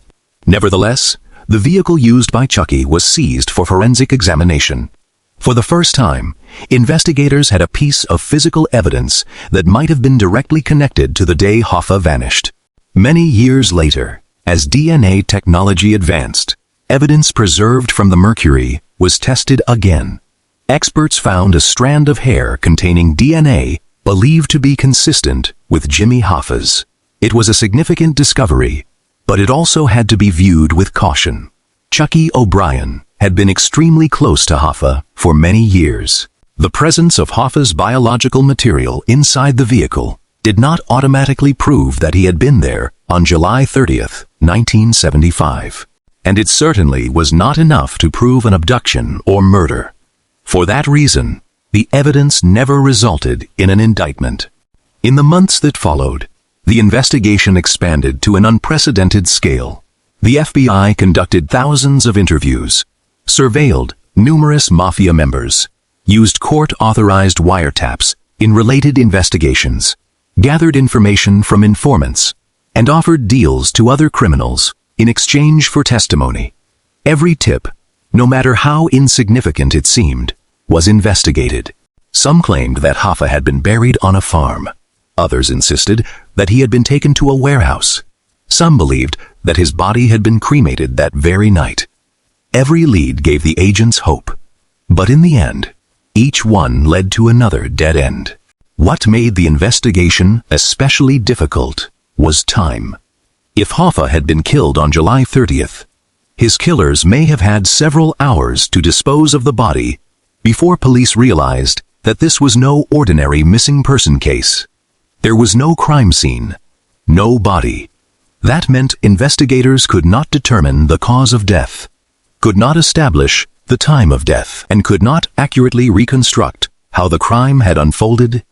Nevertheless, the vehicle used by Chucky was seized for forensic examination. For the first time, investigators had a piece of physical evidence that might have been directly connected to the day Hoffa vanished. Many years later, as DNA technology advanced, evidence preserved from the mercury was tested again. Experts found a strand of hair containing DNA believed to be consistent with Jimmy Hoffa's. It was a significant discovery, but it also had to be viewed with caution. Chucky O'Brien had been extremely close to Hoffa for many years. The presence of Hoffa's biological material inside the vehicle did not automatically prove that he had been there on July 30th, 1975. And it certainly was not enough to prove an abduction or murder. For that reason, the evidence never resulted in an indictment. In the months that followed, the investigation expanded to an unprecedented scale. The FBI conducted thousands of interviews, surveilled numerous mafia members, used court-authorized wiretaps in related investigations, gathered information from informants, and offered deals to other criminals in exchange for testimony. Every tip, no matter how insignificant it seemed, was investigated. Some claimed that Hoffa had been buried on a farm. Others insisted that he had been taken to a warehouse. Some believed that his body had been cremated that very night. Every lead gave the agents hope, but in the end, each one led to another dead end. What made the investigation especially difficult was time. If Hoffa had been killed on July 30th, his killers may have had several hours to dispose of the body before police realized that this was no ordinary missing person case. There was no crime scene, no body. That meant investigators could not determine the cause of death, could not establish the time of death, and could not accurately reconstruct how the crime had unfolded.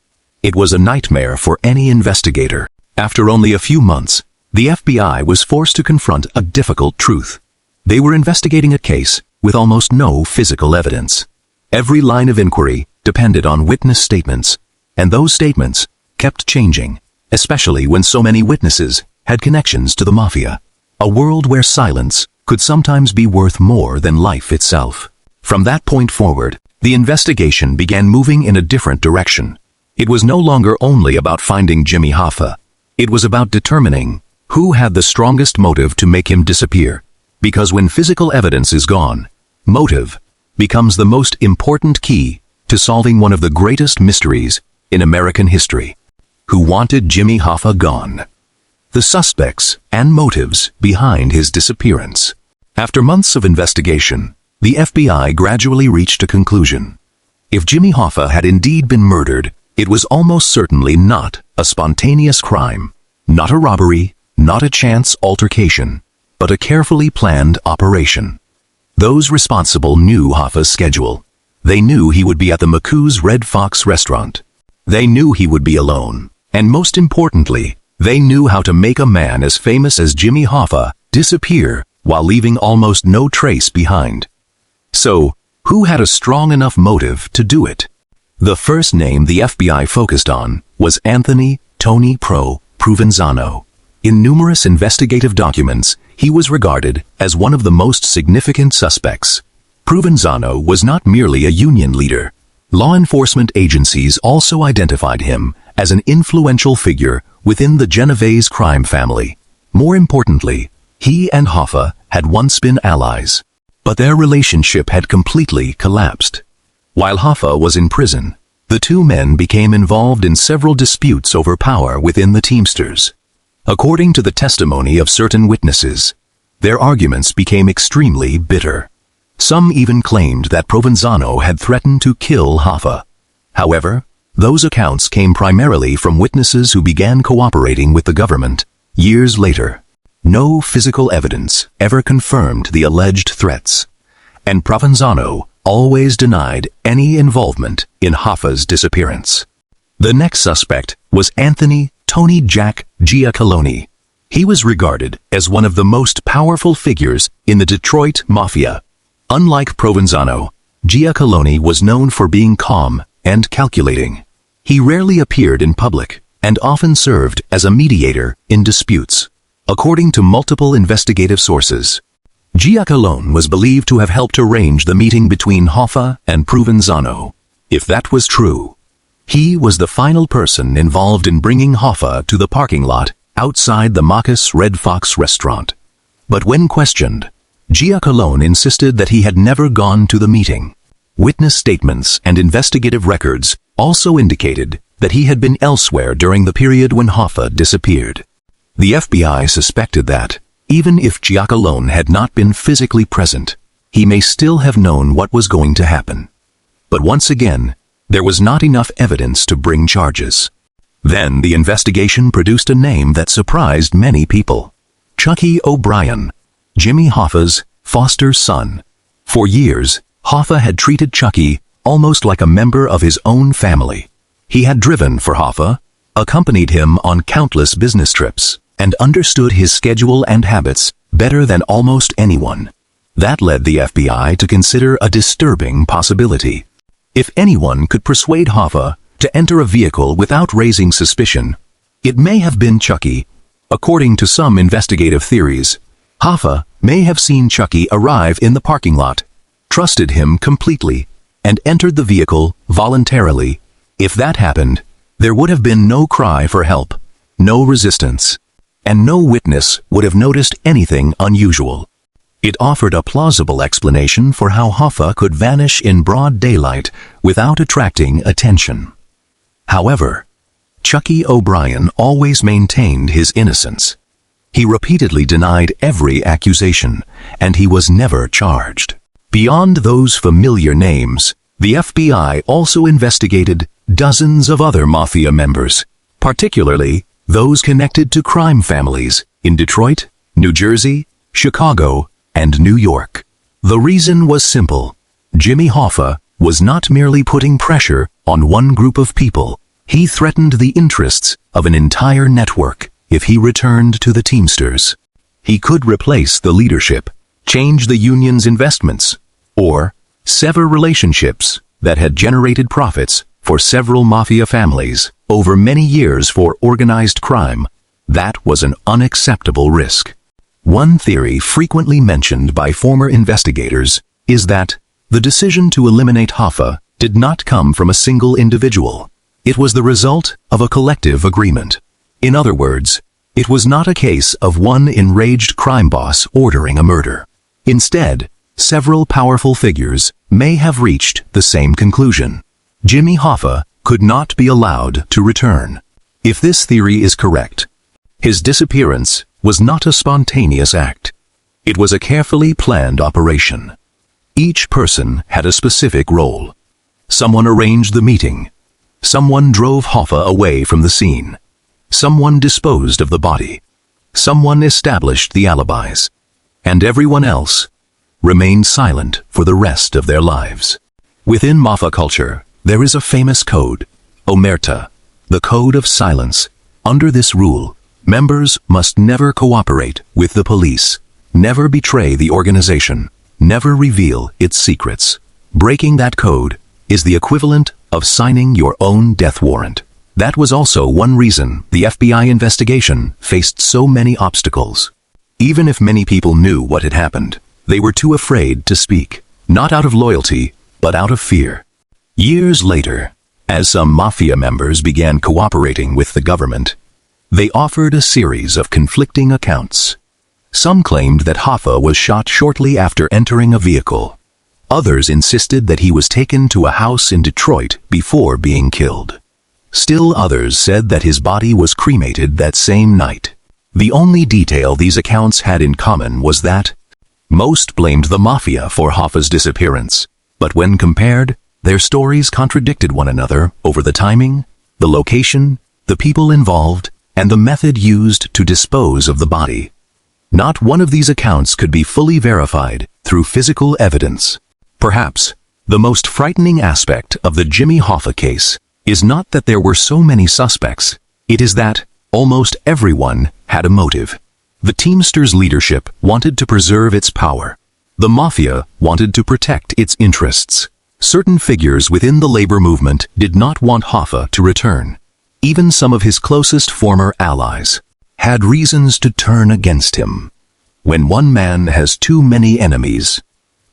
It was a nightmare for any investigator. After only a few months, the FBI was forced to confront a difficult truth. They were investigating a case with almost no physical evidence. Every line of inquiry depended on witness statements, and those statements kept changing, especially when so many witnesses had connections to the mafia. A world where silence could sometimes be worth more than life itself. From that point forward, the investigation began moving in a different direction. It was no longer only about finding Jimmy Hoffa. It was about determining who had the strongest motive to make him disappear. Because when physical evidence is gone, motive becomes the most important key to solving one of the greatest mysteries in American history. Who wanted Jimmy Hoffa gone? The suspects and motives behind his disappearance. After months of investigation, the FBI gradually reached a conclusion. If Jimmy Hoffa had indeed been murdered, it was almost certainly not a spontaneous crime, not a robbery, not a chance altercation, but a carefully planned operation. Those responsible knew Hoffa's schedule. They knew he would be at the McCool's Red Fox restaurant. They knew he would be alone. And most importantly, they knew how to make a man as famous as Jimmy Hoffa disappear while leaving almost no trace behind. So, who had a strong enough motive to do it? The first name the FBI focused on was Anthony Tony Provenzano. In numerous investigative documents, he was regarded as one of the most significant suspects. Provenzano was not merely a union leader. Law enforcement agencies also identified him as an influential figure within the Genovese crime family. More importantly, he and Hoffa had once been allies, but their relationship had completely collapsed. While Hoffa was in prison, the two men became involved in several disputes over power within the Teamsters. According to the testimony of certain witnesses, their arguments became extremely bitter. Some even claimed that Provenzano had threatened to kill Hoffa. However, those accounts came primarily from witnesses who began cooperating with the government years later. No physical evidence ever confirmed the alleged threats, and Provenzano always denied any involvement in Hoffa's disappearance. The next suspect was Anthony Tony Jack Giacalone. He was regarded as one of the most powerful figures in the Detroit Mafia. Unlike Provenzano, Giacalone was known for being calm and calculating. He rarely appeared in public and often served as a mediator in disputes. According to multiple investigative sources, Giacalone was believed to have helped arrange the meeting between Hoffa and Provenzano. If that was true, he was the final person involved in bringing Hoffa to the parking lot outside the Marcus Red Fox restaurant. But when questioned, Giacalone insisted that he had never gone to the meeting. Witness statements and investigative records also indicated that he had been elsewhere during the period when Hoffa disappeared. The FBI suspected that, even if Giacalone had not been physically present, he may still have known what was going to happen. But once again, there was not enough evidence to bring charges. Then the investigation produced a name that surprised many people. Chucky O'Brien, Jimmy Hoffa's foster son. For years, Hoffa had treated Chucky almost like a member of his own family. He had driven for Hoffa, accompanied him on countless business trips, and understood his schedule and habits better than almost anyone. That led the FBI to consider a disturbing possibility. If anyone could persuade Hoffa to enter a vehicle without raising suspicion, it may have been Chucky. According to some investigative theories, Hoffa may have seen Chucky arrive in the parking lot, trusted him completely, and entered the vehicle voluntarily. If that happened, there would have been no cry for help, no resistance, and no witness would have noticed anything unusual. It offered a plausible explanation for how Hoffa could vanish in broad daylight without attracting attention. However, Chucky O'Brien always maintained his innocence. He repeatedly denied every accusation, and he was never charged. Beyond those familiar names, the FBI also investigated dozens of other mafia members, particularly those connected to crime families in Detroit, New Jersey, Chicago, and New York. The reason was simple. Jimmy Hoffa was not merely putting pressure on one group of people. He threatened the interests of an entire network if he returned to the Teamsters. He could replace the leadership, change the union's investments, or sever relationships that had generated profits for several mafia families over many years for organized crime. That was an unacceptable risk. One theory frequently mentioned by former investigators is that the decision to eliminate Hoffa did not come from a single individual. It was the result of a collective agreement. In other words, it was not a case of one enraged crime boss ordering a murder. Instead, several powerful figures may have reached the same conclusion. Jimmy Hoffa could not be allowed to return. If this theory is correct, his disappearance was not a spontaneous act. It was a carefully planned operation. Each person had a specific role. Someone arranged the meeting. Someone drove Hoffa away from the scene. Someone disposed of the body. Someone established the alibis. And everyone else remained silent for the rest of their lives. Within Mafia culture, there is a famous code, Omerta, the code of silence. Under this rule, members must never cooperate with the police, never betray the organization, never reveal its secrets. Breaking that code is the equivalent of signing your own death warrant. That was also one reason the FBI investigation faced so many obstacles. Even if many people knew what had happened, they were too afraid to speak, not out of loyalty, but out of fear. Years later, as some mafia members began cooperating with the government, they offered a series of conflicting accounts. Some claimed that Hoffa was shot shortly after entering a vehicle. Others insisted that he was taken to a house in Detroit before being killed. Still others said that his body was cremated that same night. The only detail these accounts had in common was that most blamed the mafia for Hoffa's disappearance, but when compared, their stories contradicted one another over the timing, the location, the people involved, and the method used to dispose of the body. Not one of these accounts could be fully verified through physical evidence. Perhaps the most frightening aspect of the Jimmy Hoffa case is not that there were so many suspects, it is that almost everyone had a motive. The Teamsters' leadership wanted to preserve its power. The Mafia wanted to protect its interests. Certain figures within the labor movement did not want Hoffa to return. Even some of his closest former allies had reasons to turn against him. When one man has too many enemies,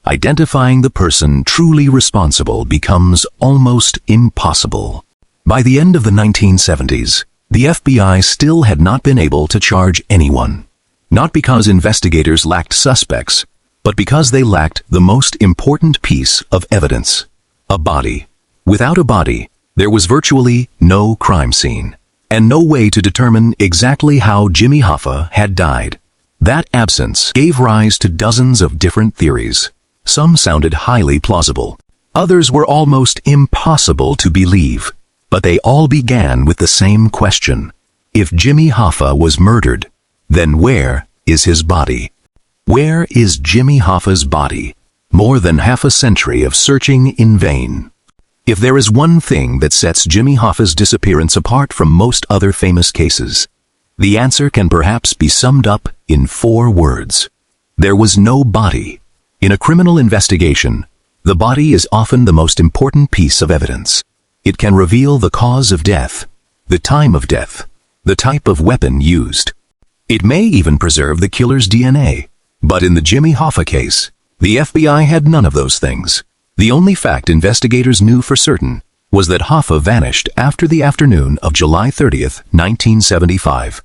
identifying the person truly responsible becomes almost impossible. By the end of the 1970s, the FBI still had not been able to charge anyone. Not because investigators lacked suspects, but because they lacked the most important piece of evidence: a body. Without a body, there was virtually no crime scene, and no way to determine exactly how Jimmy Hoffa had died. That absence gave rise to dozens of different theories. Some sounded highly plausible. Others were almost impossible to believe. But they all began with the same question. If Jimmy Hoffa was murdered, then where is his body? Where is Jimmy Hoffa's body? More than half a century of searching in vain. If there is one thing that sets Jimmy Hoffa's disappearance apart from most other famous cases, the answer can perhaps be summed up in 4 words. There was no body. In a criminal investigation, the body is often the most important piece of evidence. It can reveal the cause of death, the time of death, the type of weapon used. It may even preserve the killer's DNA. But in the Jimmy Hoffa case, the FBI had none of those things. The only fact investigators knew for certain was that Hoffa vanished after the afternoon of July 30th, 1975.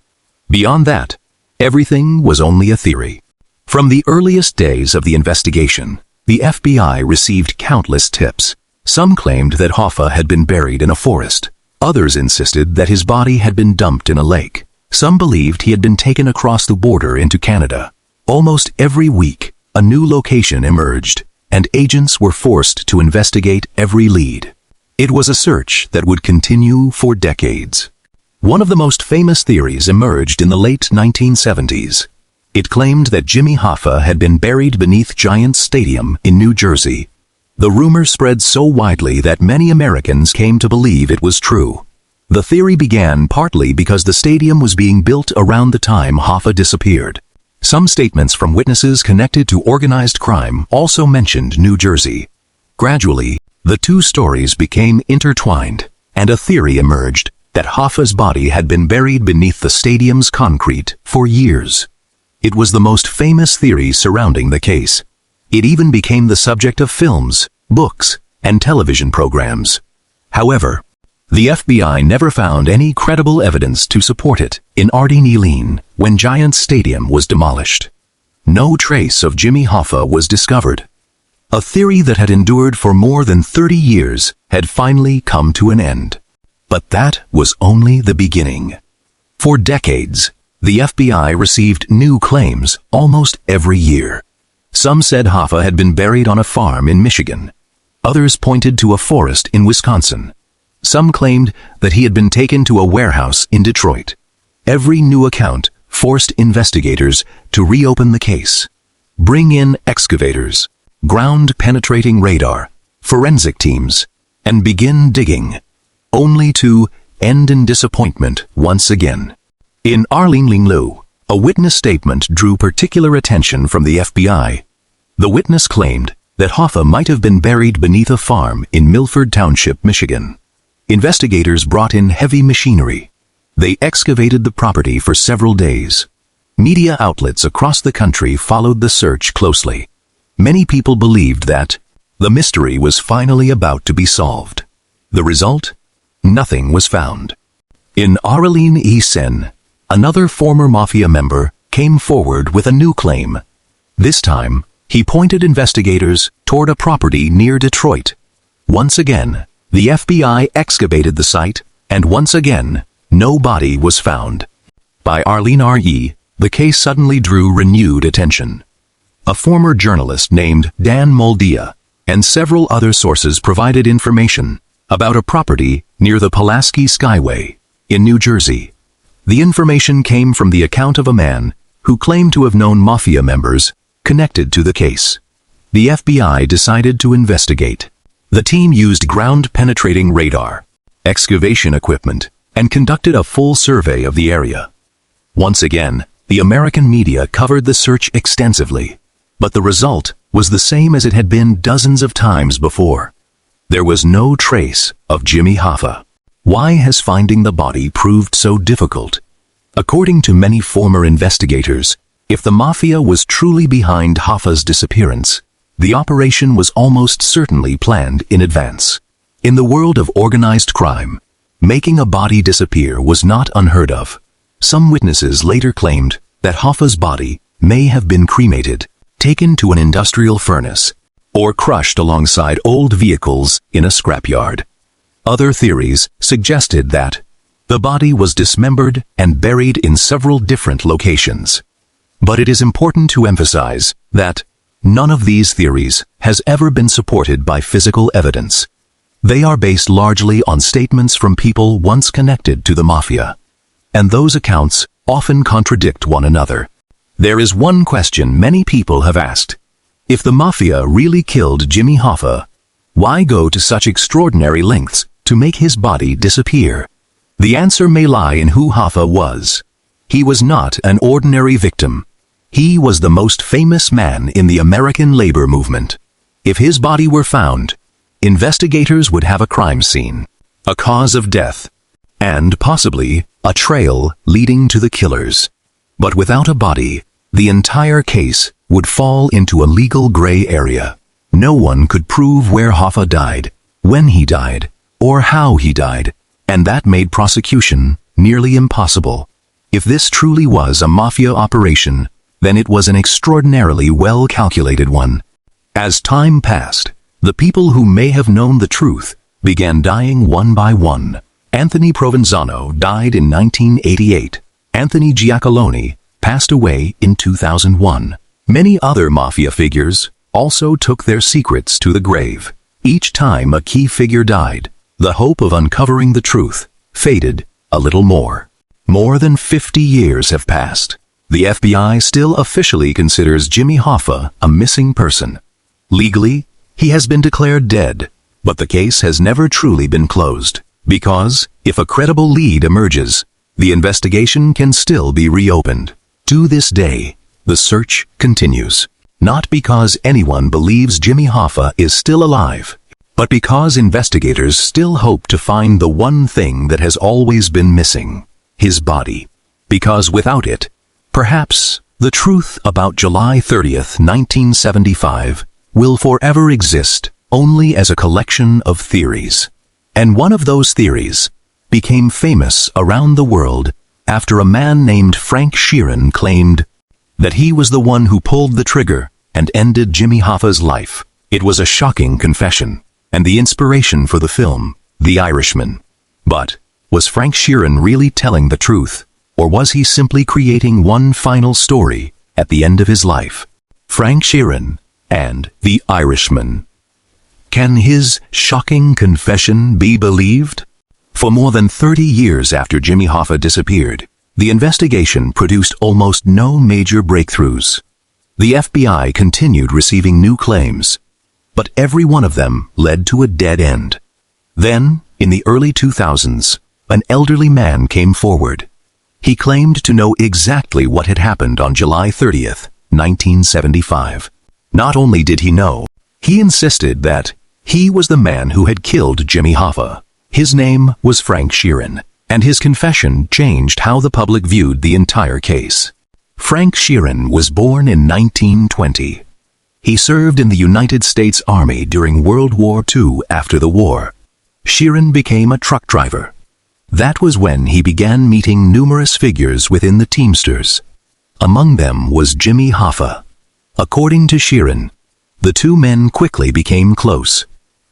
Beyond that, everything was only a theory. From the earliest days of the investigation, the FBI received countless tips. Some claimed that Hoffa had been buried in a forest. Others insisted that his body had been dumped in a lake. Some believed he had been taken across the border into Canada. Almost every week, a new location emerged, and agents were forced to investigate every lead. It was a search that would continue for decades. One of the most famous theories emerged in the late 1970s. It claimed that Jimmy Hoffa had been buried beneath Giants Stadium in New Jersey. The rumor spread so widely that many Americans came to believe it was true. The theory began partly because the stadium was being built around the time Hoffa disappeared. Some statements from witnesses connected to organized crime also mentioned New Jersey. Gradually, the two stories became intertwined, and a theory emerged that Hoffa's body had been buried beneath the stadium's concrete for years. It was the most famous theory surrounding the case. It even became the subject of films, books, and television programs. However, the FBI never found any credible evidence to support it. In Ardene, when Giants Stadium was demolished, no trace of Jimmy Hoffa was discovered. A theory that had endured for more than 30 years had finally come to an end. But that was only the beginning. For decades, the FBI received new claims almost every year. Some said Hoffa had been buried on a farm in Michigan. Others pointed to a forest in Wisconsin. Some claimed that he had been taken to a warehouse in Detroit. Every new account forced investigators to reopen the case, bring in excavators, ground-penetrating radar, forensic teams, and begin digging, only to end in disappointment once again. In Ardene, a witness statement drew particular attention from the FBI. The witness claimed that Hoffa might have been buried beneath a farm in Milford Township, Michigan. Investigators brought in heavy machinery. They excavated the property for several days. Media outlets across the country followed the search closely. Many people believed that the mystery was finally about to be solved. The result? Nothing was found. In Ardene, another former mafia member came forward with a new claim. This time, he pointed investigators toward a property near Detroit. Once again, the FBI excavated the site, and once again, no body was found. By Ardene, the case suddenly drew renewed attention. A former journalist named Dan Moldia and several other sources provided information about a property near the Pulaski Skyway in New Jersey. The information came from the account of a man who claimed to have known mafia members connected to the case. The FBI decided to investigate. The team used ground-penetrating radar, excavation equipment, and conducted a full survey of the area. Once again, The American media covered the search extensively, but the result was the same as it had been dozens of times before. There was no trace of Jimmy Hoffa. Why has finding the body proved so difficult? According to many former investigators, if the mafia was truly behind Hoffa's disappearance, the operation was almost certainly planned in advance. In the world of organized crime, making a body disappear was not unheard of. Some witnesses later claimed that Hoffa's body may have been cremated, taken to an industrial furnace, or crushed alongside old vehicles in a scrapyard. Other theories suggested that the body was dismembered and buried in several different locations. But it is important to emphasize that none of these theories has ever been supported by physical evidence. They are based largely on statements from people once connected to the mafia, and those accounts often contradict one another. There is one question many people have asked. If the mafia really killed Jimmy Hoffa, why go to such extraordinary lengths to make his body disappear? The answer may lie in who Hoffa was. He was not an ordinary victim. He was the most famous man in the American labor movement. If his body were found, investigators would have a crime scene, a cause of death, and possibly a trail leading to the killers. But without a body, the entire case would fall into a legal gray area. No one could prove where Hoffa died, when he died, or how he died, and that made prosecution nearly impossible. If this truly was a mafia operation, then it was an extraordinarily well-calculated one. As time passed, the people who may have known the truth began dying one by one. Anthony Provenzano died in 1988. Anthony Giacalone passed away in 2001. Many other mafia figures also took their secrets to the grave. Each time a key figure died, the hope of uncovering the truth faded a little more. More than 50 years have passed. The FBI still officially considers Jimmy Hoffa a missing person. Legally, he has been declared dead, but the case has never truly been closed, because if a credible lead emerges, the investigation can still be reopened. To this day, the search continues, not because anyone believes Jimmy Hoffa is still alive, but because investigators still hope to find the one thing that has always been missing, his body. Because without it, perhaps the truth about July 30th, 1975 will forever exist only as a collection of theories. And one of those theories became famous around the world after a man named Frank Sheeran claimed that he was the one who pulled the trigger and ended Jimmy Hoffa's life. It was a shocking confession, and the inspiration for the film, The Irishman. But was Frank Sheeran really telling the truth, or was he simply creating one final story at the end of his life? Frank Sheeran and The Irishman. Can his shocking confession be believed? For more than 30 years after Jimmy Hoffa disappeared, the investigation produced almost no major breakthroughs. The FBI continued receiving new claims, but every one of them led to a dead end. Then, in the early 2000s, an elderly man came forward. He claimed to know exactly what had happened on July 30th, 1975. Not only did he know, he insisted that he was the man who had killed Jimmy Hoffa. His name was Frank Sheeran, and his confession changed how the public viewed the entire case. Frank Sheeran was born in 1920. He served in the United States Army during World War II. After the war, Sheeran became a truck driver. That was when he began meeting numerous figures within the Teamsters. Among them was Jimmy Hoffa. According to Sheeran, the two men quickly became close.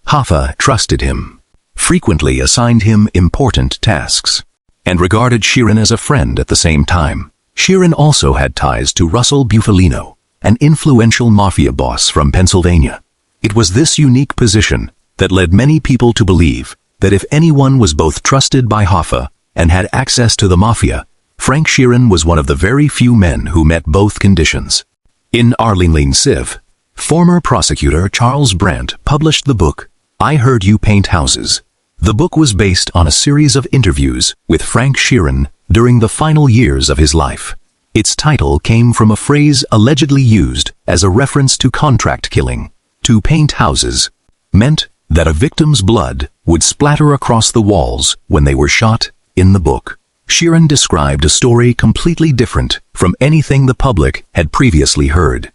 Hoffa trusted him, frequently assigned him important tasks, and regarded Sheeran as a friend at the same time. Sheeran also had ties to Russell Bufalino, an influential mafia boss from Pennsylvania. It was this unique position that led many people to believe that if anyone was both trusted by Hoffa and had access to the mafia, Frank Sheeran was one of the very few men who met both conditions. In Arlington Civ, former prosecutor Charles Brandt published the book, I Heard You Paint Houses. The book was based on a series of interviews with Frank Sheeran during the final years of his life. Its title came from a phrase allegedly used as a reference to contract killing. To paint houses meant that a victim's blood would splatter across the walls when they were shot. In the book, Sheeran described a story completely different from anything the public had previously heard.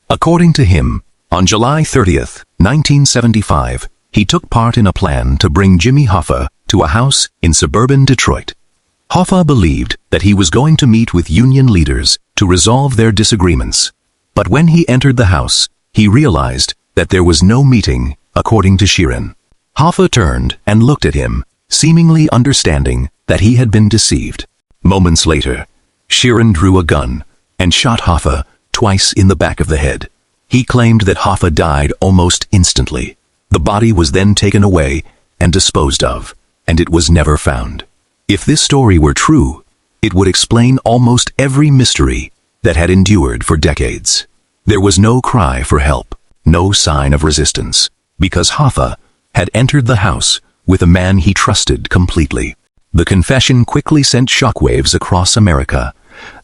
According to him, on July 30th, 1975, he took part in a plan to bring Jimmy Hoffa to a house in suburban Detroit. Hoffa believed that he was going to meet with union leaders to resolve their disagreements. But when he entered the house, he realized that there was no meeting, according to Sheeran. Hoffa turned and looked at him, seemingly understanding that he had been deceived. Moments later, Sheeran drew a gun and shot Hoffa twice in the back of the head. He claimed that Hoffa died almost instantly. The body was then taken away and disposed of, and it was never found. If this story were true, it would explain almost every mystery that had endured for decades. There was no cry for help, no sign of resistance, because Hoffa had entered the house with a man he trusted completely. The confession quickly sent shockwaves across America.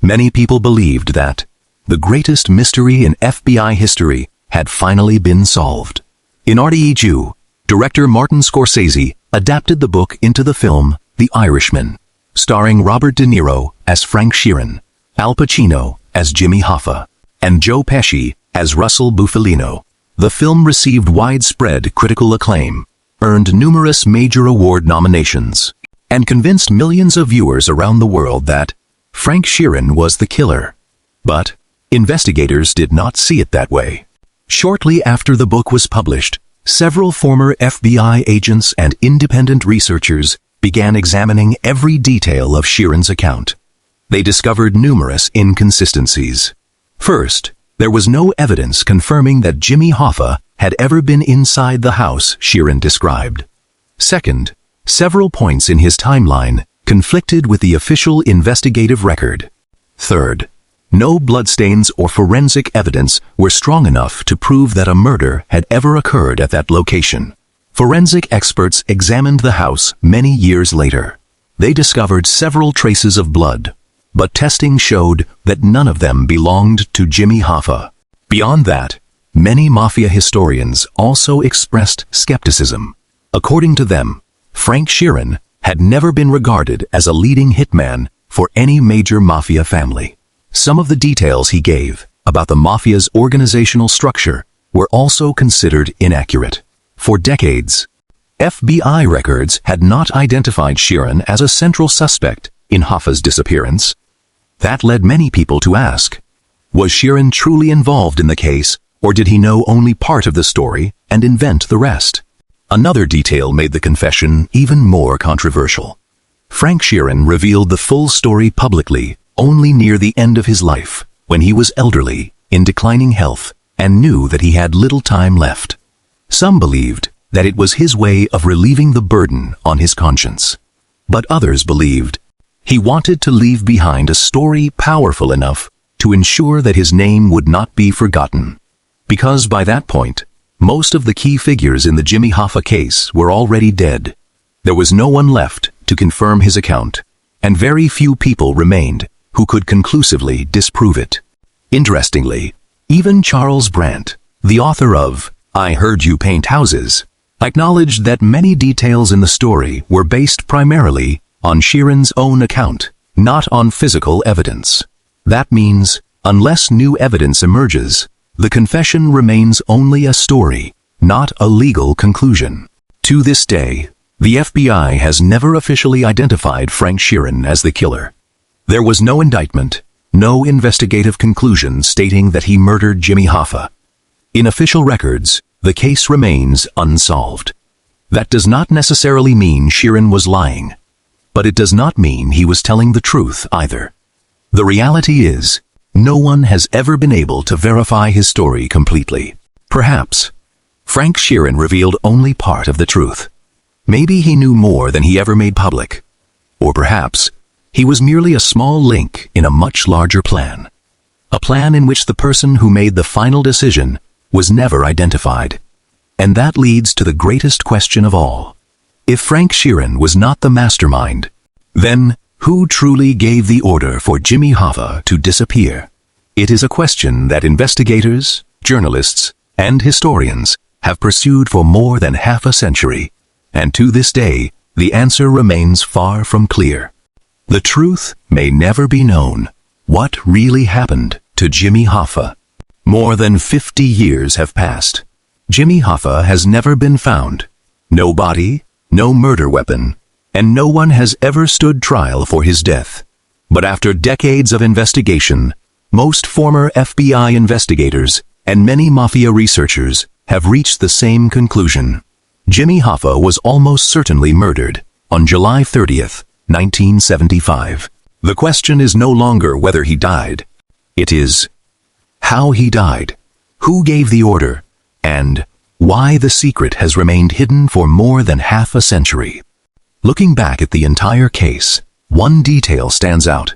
Many people believed that the greatest mystery in FBI history had finally been solved. In RDE2, director Martin Scorsese adapted the book into the film The Irishman, starring Robert De Niro as Frank Sheeran, Al Pacino as Jimmy Hoffa, and Joe Pesci as Russell Bufalino. The film received widespread critical acclaim, earned numerous major award nominations, and convinced millions of viewers around the world that Frank Sheeran was the killer. But investigators did not see it that way. Shortly after the book was published, several former FBI agents and independent researchers began examining every detail of Sheeran's account. They discovered numerous inconsistencies. First, there was no evidence confirming that Jimmy Hoffa had ever been inside the house Sheeran described. Second, several points in his timeline conflicted with the official investigative record. Third, no bloodstains or forensic evidence were strong enough to prove that a murder had ever occurred at that location. Forensic experts examined the house many years later. They discovered several traces of blood, but testing showed that none of them belonged to Jimmy Hoffa. Beyond that, many mafia historians also expressed skepticism. According to them, Frank Sheeran had never been regarded as a leading hitman for any major mafia family. Some of the details he gave about the mafia's organizational structure were also considered inaccurate. For decades, FBI records had not identified Sheeran as a central suspect in Hoffa's disappearance. That led many people to ask, was Sheeran truly involved in the case, or did he know only part of the story and invent the rest? Another detail made the confession even more controversial. Frank Sheeran revealed the full story publicly only near the end of his life, when he was elderly, in declining health, and knew that he had little time left. Some believed that it was his way of relieving the burden on his conscience. But others believed he wanted to leave behind a story powerful enough to ensure that his name would not be forgotten. Because by that point, most of the key figures in the Jimmy Hoffa case were already dead. There was no one left to confirm his account, and very few people remained who could conclusively disprove it. Interestingly, even Charles Brandt, the author of I Heard You Paint Houses, acknowledged that many details in the story were based primarily on Sheeran's own account, not on physical evidence. That means, unless new evidence emerges, the confession remains only a story, not a legal conclusion. To this day, the FBI has never officially identified Frank Sheeran as the killer. There was no indictment, no investigative conclusion stating that he murdered Jimmy Hoffa. In official records, the case remains unsolved. That does not necessarily mean Sheeran was lying, but it does not mean he was telling the truth either. The reality is, no one has ever been able to verify his story completely. Perhaps, Frank Sheeran revealed only part of the truth. Maybe he knew more than he ever made public. Or perhaps, he was merely a small link in a much larger plan. A plan in which the person who made the final decision was never identified. And that leads to the greatest question of all. If Frank Sheeran was not the mastermind, then Who truly gave the order for Jimmy Hoffa to disappear? It is a question that investigators, journalists, and historians have pursued for more than half a century, and to this day, the answer remains far from clear. The truth may never be known. What really happened to Jimmy Hoffa? More than 50 years have passed. Jimmy Hoffa has never been found. No body, no murder weapon, and no one has ever stood trial for his death. But after decades of investigation, most former FBI investigators and many mafia researchers have reached the same conclusion. Jimmy Hoffa was almost certainly murdered on July 30th, 1975. The question is no longer whether he died. It is how he died, who gave the order, and why the secret has remained hidden for more than half a century. Looking back at the entire case, one detail stands out.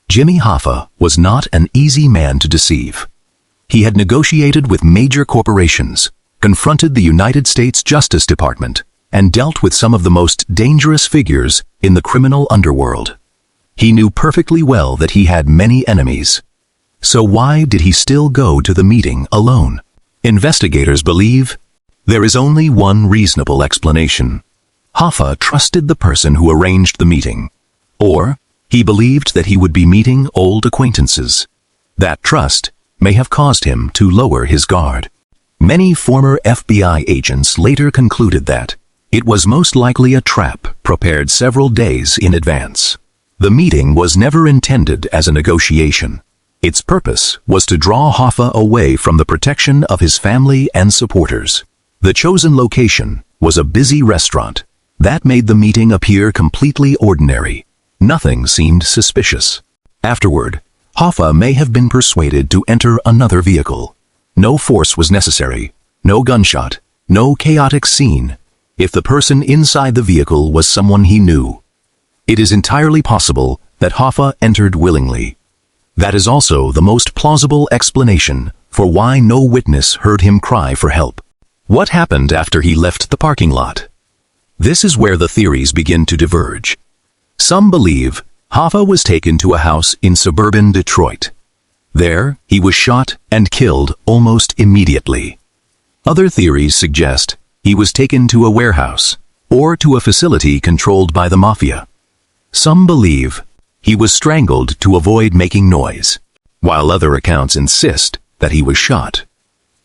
Jimmy Hoffa was not an easy man to deceive. He had negotiated with major corporations, confronted the United States Justice Department, and dealt with some of the most dangerous figures in the criminal underworld. He knew perfectly well that he had many enemies. So why did he still go to the meeting alone? Investigators believe there is only one reasonable explanation. Hoffa trusted the person who arranged the meeting, or he believed that he would be meeting old acquaintances. That trust may have caused him to lower his guard. Many former FBI agents later concluded that it was most likely a trap prepared several days in advance. The meeting was never intended as a negotiation. Its purpose was to draw Hoffa away from the protection of his family and supporters. The chosen location was a busy restaurant. That made the meeting appear completely ordinary. Nothing seemed suspicious. Afterward, Hoffa may have been persuaded to enter another vehicle. No force was necessary, no gunshot, no chaotic scene, if the person inside the vehicle was someone he knew. It is entirely possible that Hoffa entered willingly. That is also the most plausible explanation for why no witness heard him cry for help. What happened after he left the parking lot? This is where the theories begin to diverge. Some believe Hoffa was taken to a house in suburban Detroit. There, he was shot and killed almost immediately. Other theories suggest he was taken to a warehouse or to a facility controlled by the mafia. Some believe he was strangled to avoid making noise, while other accounts insist that he was shot.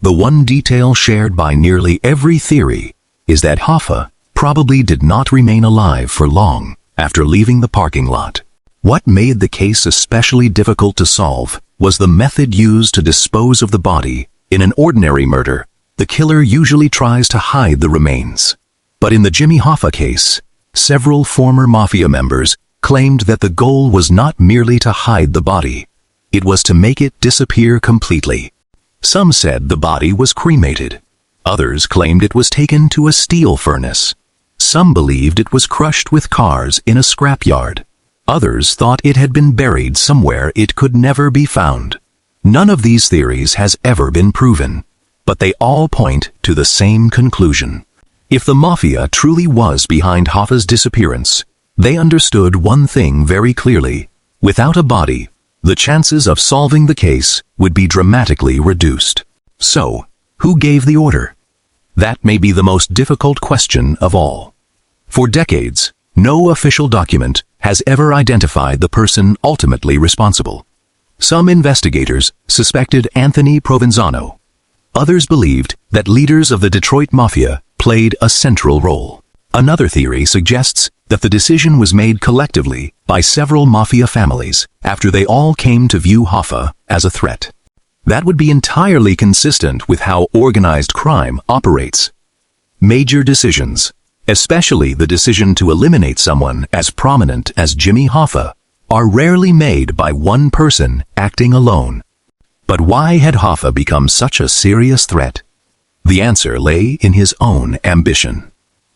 The one detail shared by nearly every theory is that Hoffa probably did not remain alive for long after leaving the parking lot. What made the case especially difficult to solve was the method used to dispose of the body. In an ordinary murder, the killer usually tries to hide the remains. But in the Jimmy Hoffa case, several former mafia members claimed that the goal was not merely to hide the body, it was to make it disappear completely. Some said the body was cremated. Others claimed it was taken to a steel furnace. Some believed it was crushed with cars in a scrapyard. Others thought it had been buried somewhere it could never be found. None of these theories has ever been proven, but they all point to the same conclusion. If the mafia truly was behind Hoffa's disappearance, they understood one thing very clearly. Without a body, the chances of solving the case would be dramatically reduced. So, who gave the order? That may be the most difficult question of all. For decades, no official document has ever identified the person ultimately responsible. Some investigators suspected Anthony Provenzano. Others believed that leaders of the Detroit Mafia played a central role. Another theory suggests that the decision was made collectively by several mafia families after they all came to view Hoffa as a threat. That would be entirely consistent with how organized crime operates. Major decisions, especially the decision to eliminate someone as prominent as Jimmy Hoffa, are rarely made by one person acting alone. But why had Hoffa become such a serious threat? The answer lay in his own ambition.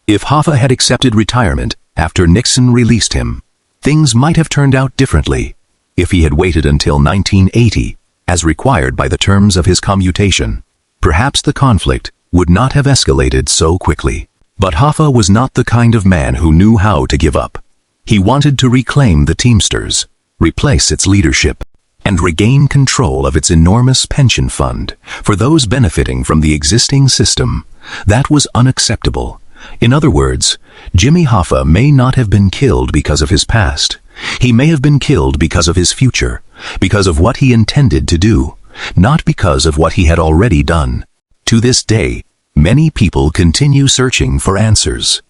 If Hoffa had accepted retirement after Nixon released him, things might have turned out differently. If he had waited until 1980, as required by the terms of his commutation, perhaps the conflict would not have escalated so quickly. But Hoffa was not the kind of man who knew how to give up. He wanted to reclaim the Teamsters, replace its leadership, and regain control of its enormous pension fund for those benefiting from the existing system. That was unacceptable. In other words, Jimmy Hoffa may not have been killed because of his past. He may have been killed because of his future, because of what he intended to do, not because of what he had already done. To this day, many people continue searching for answers.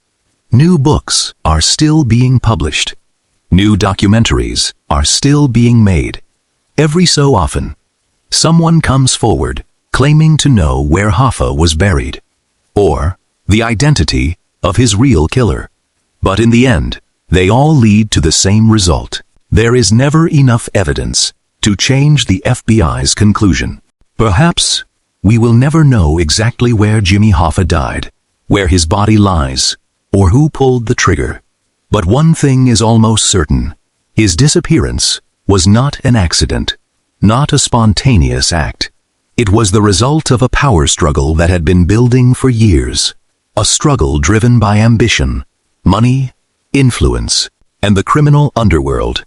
New books are still being published. New documentaries are still being made. Every so often, someone comes forward claiming to know where Hoffa was buried, or the identity of his real killer. But in the end, they all lead to the same result. There is never enough evidence to change the FBI's conclusion. Perhaps we will never know exactly where Jimmy Hoffa died, where his body lies, or who pulled the trigger. But one thing is almost certain. His disappearance was not an accident, not a spontaneous act. It was the result of a power struggle that had been building for years. A struggle driven by ambition, money, influence, and the criminal underworld.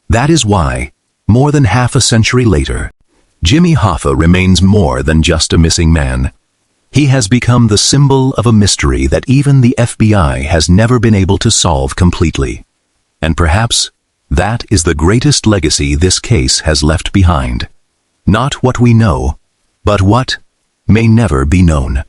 That is why, more than half a century later, Jimmy Hoffa remains more than just a missing man. He has become the symbol of a mystery that even the FBI has never been able to solve completely. And perhaps that is the greatest legacy this case has left behind. Not what we know, but what may never be known.